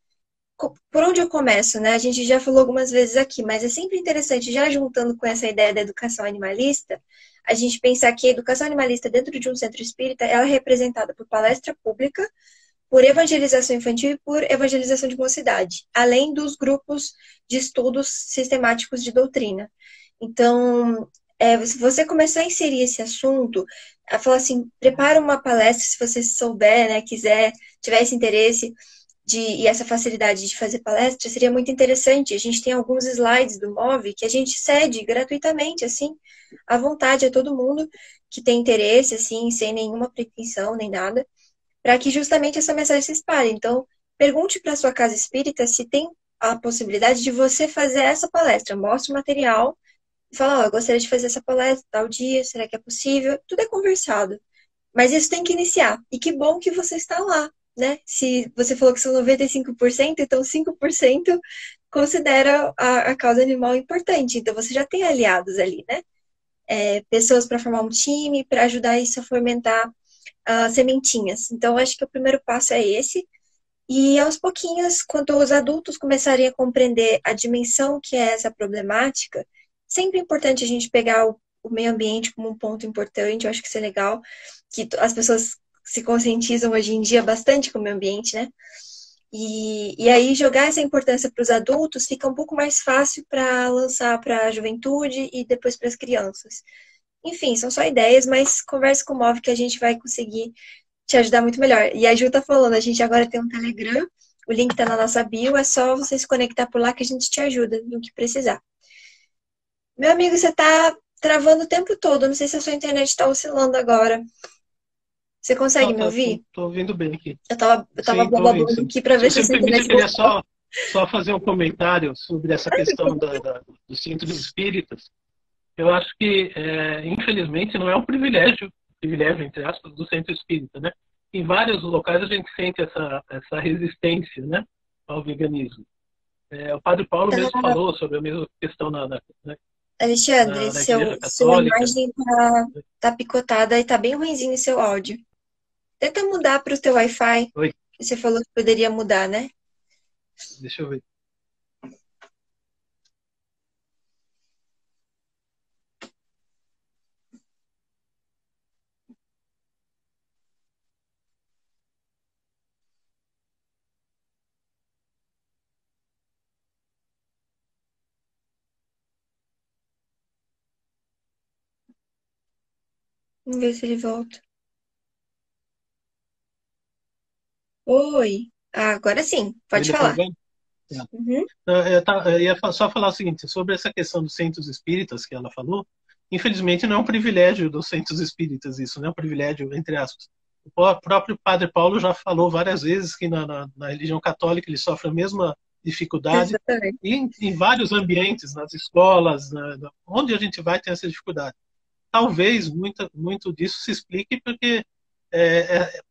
por onde eu começo, né? A gente já falou algumas vezes aqui, mas é sempre interessante, já juntando com essa ideia da educação animalista, a gente pensar que a educação animalista dentro de um centro espírita, ela é representada por palestra pública, por evangelização infantil e por evangelização de mocidade, além dos grupos de estudos sistemáticos de doutrina. Então, se você começar a inserir esse assunto, a falar assim, prepara uma palestra se você souber, né, quiser, tiver esse interesse e essa facilidade de fazer palestra, seria muito interessante. A gente tem alguns slides do MOV que a gente cede gratuitamente, assim, à vontade a todo mundo que tem interesse, assim, sem nenhuma pretensão nem nada, para que justamente essa mensagem se espalhe. Então, pergunte para a sua casa espírita se tem a possibilidade de você fazer essa palestra. Mostre o material e fala, ó, eu gostaria de fazer essa palestra tal dia, será que é possível? Tudo é conversado. Mas isso tem que iniciar. E que bom que você está lá, né? Se você falou que são 95%, então 5% considera a causa animal importante. Então você já tem aliados ali, né? Pessoas para formar um time, para ajudar isso a fomentar sementinhas. Então acho que o primeiro passo é esse. E aos pouquinhos, quando os adultos começarem a compreender a dimensão que é essa problemática, sempre é importante a gente pegar o meio ambiente como um ponto importante. Eu acho que isso é legal, que as pessoas se conscientizam hoje em dia bastante com o meio ambiente, né? E aí jogar essa importância para os adultos fica um pouco mais fácil para lançar para a juventude e depois para as crianças. Enfim, são só ideias, mas converse com o Move que a gente vai conseguir te ajudar muito melhor. E a Ju tá falando, a gente agora tem um Telegram, o link tá na nossa bio, é só você se conectar por lá que a gente te ajuda no que precisar. Meu amigo, você tá travando o tempo todo, não sei se a sua internet tá oscilando agora. Você consegue Não, me tô ouvir? ouvindo bem aqui. Eu tava Sim, blá tô blá ouvindo, blá sim. aqui pra Se ver se a você me sua permite, eu internet queria voltou. só. Só fazer um comentário sobre essa questão dos centros espíritas. Eu acho que, infelizmente, não é um privilégio, entre aspas, do centro espírita, né? Em vários locais a gente sente essa resistência, né, ao veganismo. O Padre Paulo mesmo Tá, falou sobre a mesma questão Alexandre, na Igreja sua Católica. imagem tá picotada e tá bem ruinzinho o seu áudio. Tenta mudar para o teu Wi-Fi. Oi, Você falou que poderia mudar, né? deixa eu ver. Vamos ver se ele volta. Oi. Ah, agora sim, Oi, pode deu para falar. ouvir? Uhum. Eu ia só falar o seguinte, sobre essa questão dos centros espíritas que ela falou, infelizmente não é um privilégio dos centros espíritas isso, não é um privilégio, entre aspas. O próprio Padre Paulo já falou várias vezes que na religião católica ele sofre a mesma dificuldade, Exatamente. e em vários ambientes, nas escolas, onde a gente vai ter essa dificuldade. Talvez muito disso se explique porque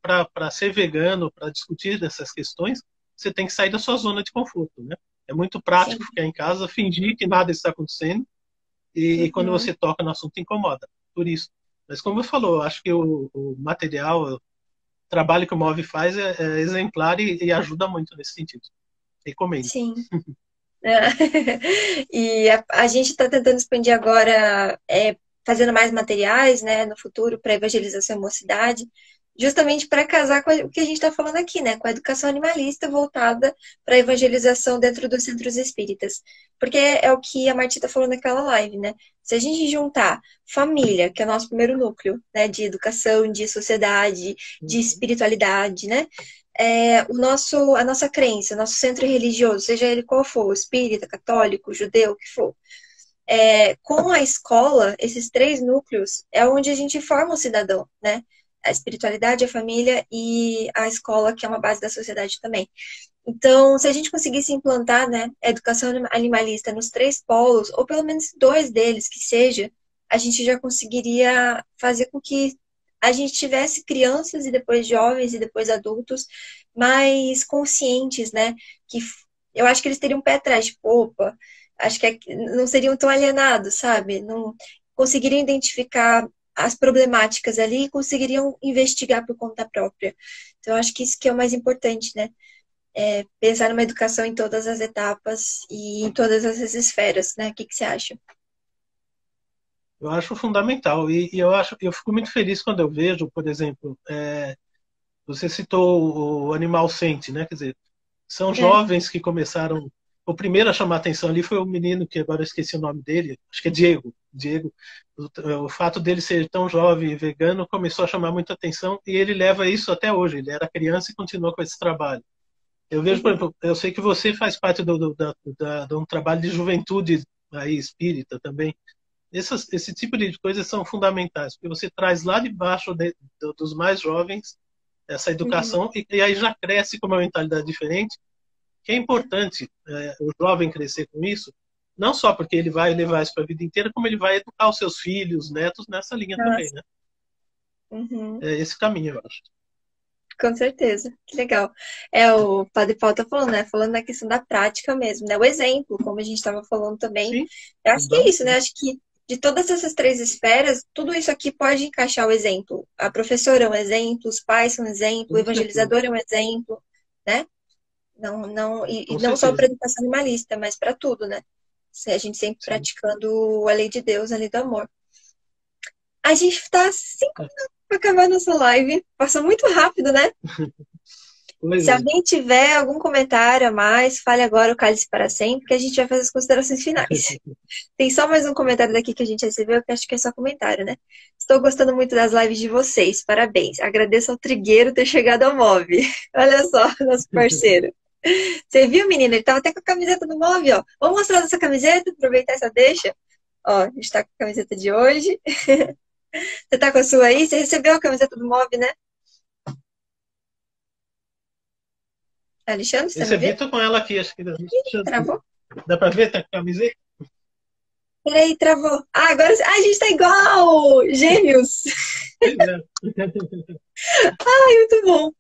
para ser vegano, para discutir dessas questões, você tem que sair da sua zona de conforto, né? É muito prático Sim. ficar em casa, fingir que nada está acontecendo e quando Uhum. você toca no assunto incomoda. Por isso. Mas como eu falou, eu acho que o material, o trabalho que o Move faz é exemplar e ajuda muito nesse sentido. Recomendo. Sim. É. E a gente está tentando expandir agora, fazendo mais materiais, né, no futuro, para evangelização e mocidade, justamente para casar com o que a gente está falando aqui, né, com a educação animalista voltada para a evangelização dentro dos centros espíritas. Porque é o que a Martita falou naquela live, né? Se a gente juntar família, que é o nosso primeiro núcleo, né, de educação, de sociedade, de espiritualidade, né? A nossa crença, o nosso centro religioso, seja ele qual for, espírita, católico, judeu, o que for, com a escola, esses três núcleos, é onde a gente forma o cidadão, né? A espiritualidade, a família e a escola, que é uma base da sociedade também. Então, se a gente conseguisse implantar, né, a educação animalista nos três polos, ou pelo menos dois deles que seja, a gente já conseguiria fazer com que a gente tivesse crianças e depois jovens e depois adultos mais conscientes, né? Que eu acho que eles teriam um pé atrás, tipo, opa, acho que não seriam tão alienados, sabe? Não conseguiriam identificar as problemáticas ali e conseguiriam investigar por conta própria. Então, eu acho que isso que é o mais importante, né? Pensar numa educação em todas as etapas e em todas as esferas, né? O que você acha? Eu acho fundamental e eu fico muito feliz quando eu vejo, por exemplo, você citou o Animal Sente, né? Quer dizer, são É. jovens que começaram. O primeiro a chamar a atenção ali foi o menino, que agora eu esqueci o nome dele, acho que é Diego. Diego, o fato dele ser tão jovem e vegano começou a chamar muita atenção e ele leva isso até hoje. Ele era criança e continua com esse trabalho. Eu vejo, por Uhum. exemplo, eu sei que você faz parte de um trabalho de juventude aí espírita também. Esse tipo de coisas são fundamentais, porque você traz lá de baixo dos mais jovens essa Uhum. educação e aí já cresce com uma mentalidade diferente, que é importante o jovem crescer com isso, não só porque ele vai levar isso para a vida inteira, como ele vai educar os seus filhos, netos nessa linha também, Nossa. né? Uhum. É esse caminho, eu acho. Com certeza, que legal. O Padre Paulo tá falando, né? Falando na questão da prática mesmo, né? O exemplo, como a gente estava falando também. Sim, Eu acho que é isso, né? fundamental. Acho que de todas essas três esferas, tudo isso aqui pode encaixar o exemplo. A professora é um exemplo, os pais são um exemplo, o Com certeza, evangelizador é um exemplo, né? E com não só para certeza. educação animalista, mas para tudo, né? A gente sempre Sim. praticando a lei de Deus, a lei do amor. A gente está 5 É. minutos para acabar a nossa live. Passou muito rápido, né? Pois Se é. alguém tiver algum comentário a mais, fale agora o cálice para sempre, que a gente vai fazer as considerações finais. Tem só mais um comentário daqui que a gente recebeu, que acho que é só comentário, né? Estou gostando muito das lives de vocês, parabéns. Agradeço ao Trigueiro ter chegado ao MOV. Olha só, nosso parceiro. Você viu, menina? Ele tava até com a camiseta do MOV, ó. Vamos mostrar nossa camiseta, aproveitar essa deixa. Ó, a gente tá com a camiseta de hoje. Você tá com a sua aí? Você recebeu a camiseta do MOV, né? Alexandre, você tá me Recebi, vendo? tô com ela aqui, acho que Travou? dá pra ver, tá com a camiseta? Peraí, travou. Ah, agora a gente tá igual! Gêmeos! Pois é. Ai, muito bom.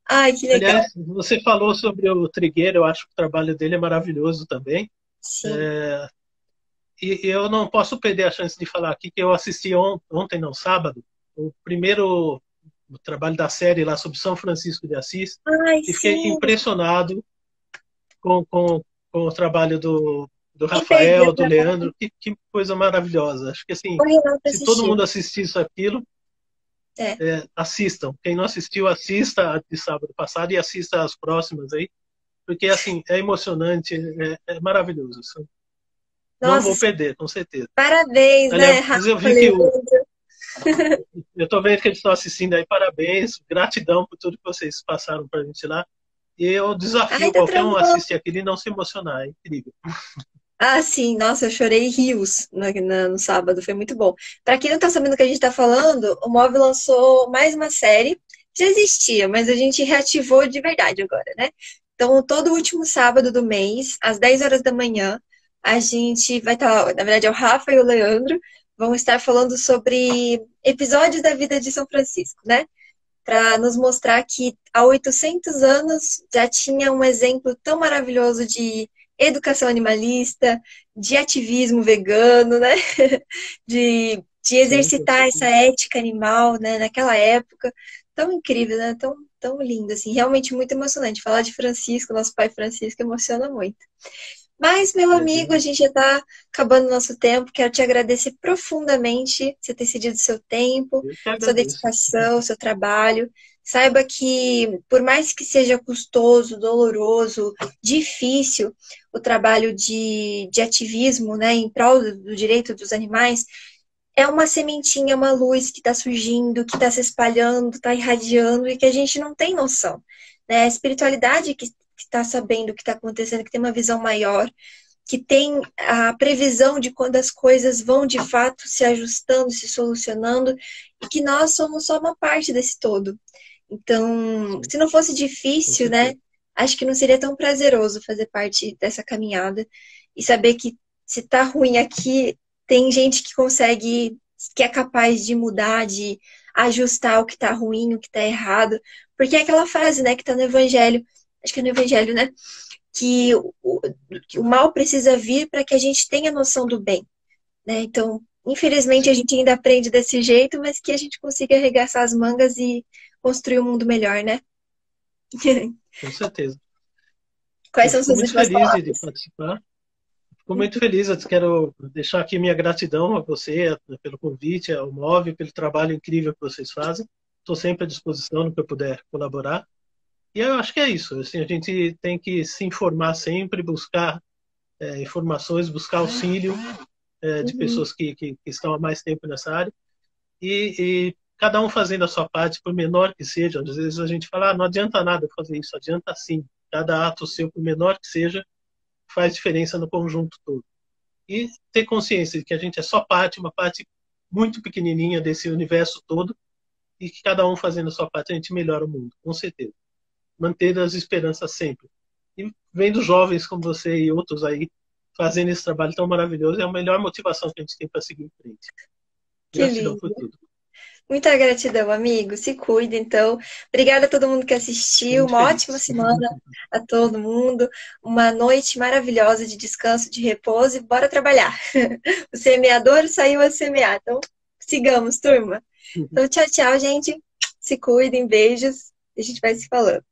Ai, que legal. Aliás, você falou sobre o Trigueiro, eu acho que o trabalho dele é maravilhoso também. Sim. E eu não posso perder a chance de falar aqui que eu assisti ontem, não, sábado, o primeiro trabalho da série lá sobre São Francisco de Assis, Ai, e fiquei sim. impressionado com, com, com o trabalho do Quem perdeu, Rafael, do né? Leandro, que coisa maravilhosa. Acho que assim, O Renato se todo assistiu. mundo assistisse aquilo, É. assistam. Quem não assistiu, assista a de sábado passado e assista as próximas aí, porque assim, é emocionante, é maravilhoso. Não Nossa, vou perder, com certeza. parabéns, né, Aliás, Rafa, eu vi que Leandro? eu estou vendo que eles estão assistindo aí, parabéns, gratidão por tudo que vocês passaram para a gente lá. E eu Ai, desafio tá qualquer um a travando. assistir aquilo e não se emocionar, é incrível. Ah, sim, nossa, eu chorei rios no sábado, foi muito bom. Pra quem não tá sabendo o que a gente tá falando, o Mob lançou mais uma série. Já existia, mas a gente reativou de verdade agora, né? Então, todo último sábado do mês, às 10 horas da manhã, a gente vai estar, na verdade, é o Rafa e o Leandro, vão estar falando sobre episódios da vida de São Francisco, né? Para nos mostrar que há 800 anos já tinha um exemplo tão maravilhoso de educação animalista, de ativismo vegano, né? De Sim, com exercitar essa certeza. ética animal, né? Naquela época. Tão incrível, né? Tão lindo, assim. Realmente muito emocionante. Falar de Francisco, nosso pai Francisco, emociona muito. Mas, meu É amigo, a verdade. gente já está acabando o nosso tempo. Quero te agradecer profundamente você ter cedido seu tempo, Eu que sua agradeço. dedicação, seu trabalho. Saiba que, por mais que seja custoso, doloroso, difícil o trabalho de ativismo, né, em prol do direito dos animais, é uma sementinha, uma luz que está surgindo, que está se espalhando, está irradiando e que a gente não tem noção. Né? A espiritualidade que está sabendo o que está acontecendo, que tem uma visão maior, que tem a previsão de quando as coisas vão de fato se ajustando, se solucionando, e que nós somos só uma parte desse todo. Então, Sim, se não fosse com difícil, né? certeza. Acho que não seria tão prazeroso fazer parte dessa caminhada e saber que se tá ruim aqui, tem gente que consegue, que é capaz de mudar, de ajustar o que tá ruim, o que tá errado. Porque é aquela frase, né, que tá no Evangelho, acho que é no Evangelho, né? Que o mal precisa vir para que a gente tenha noção do bem, né? Então, infelizmente, a Sim, gente ainda aprende desse jeito, mas que a gente consiga arregaçar as mangas e construir um mundo melhor, né? com certeza. Quais Eu são fico suas muito últimas feliz de palavras? participar. Fico muito feliz. Eu quero deixar aqui minha gratidão a você pelo convite, ao MOV, pelo trabalho incrível que vocês fazem. Estou sempre à disposição no que eu puder colaborar. E eu acho que é isso. Assim, a gente tem que se informar sempre, buscar informações, buscar auxílio de Uhum. pessoas que estão há mais tempo nessa área. E cada um fazendo a sua parte, por menor que seja. Às vezes a gente fala, não adianta nada fazer isso, adianta sim. Cada ato seu, por menor que seja, faz diferença no conjunto todo. E ter consciência de que a gente é só parte, uma parte muito pequenininha desse universo todo, e que cada um fazendo a sua parte a gente melhora o mundo, com certeza. Manter as esperanças sempre. E vendo jovens como você e outros aí fazendo esse trabalho tão maravilhoso, é a melhor motivação que a gente tem para seguir em frente. Que Gratidão por lindo. tudo. Muita gratidão, amigo. Se cuida, então. Obrigada a todo mundo que Fico assistiu. muito Uma ótima feliz. semana a todo mundo. Uma noite maravilhosa de descanso, de repouso e bora trabalhar. O semeador saiu a semear. Então, sigamos, turma. Então, tchau, tchau, gente. Se cuidem, beijos. A gente vai se falando.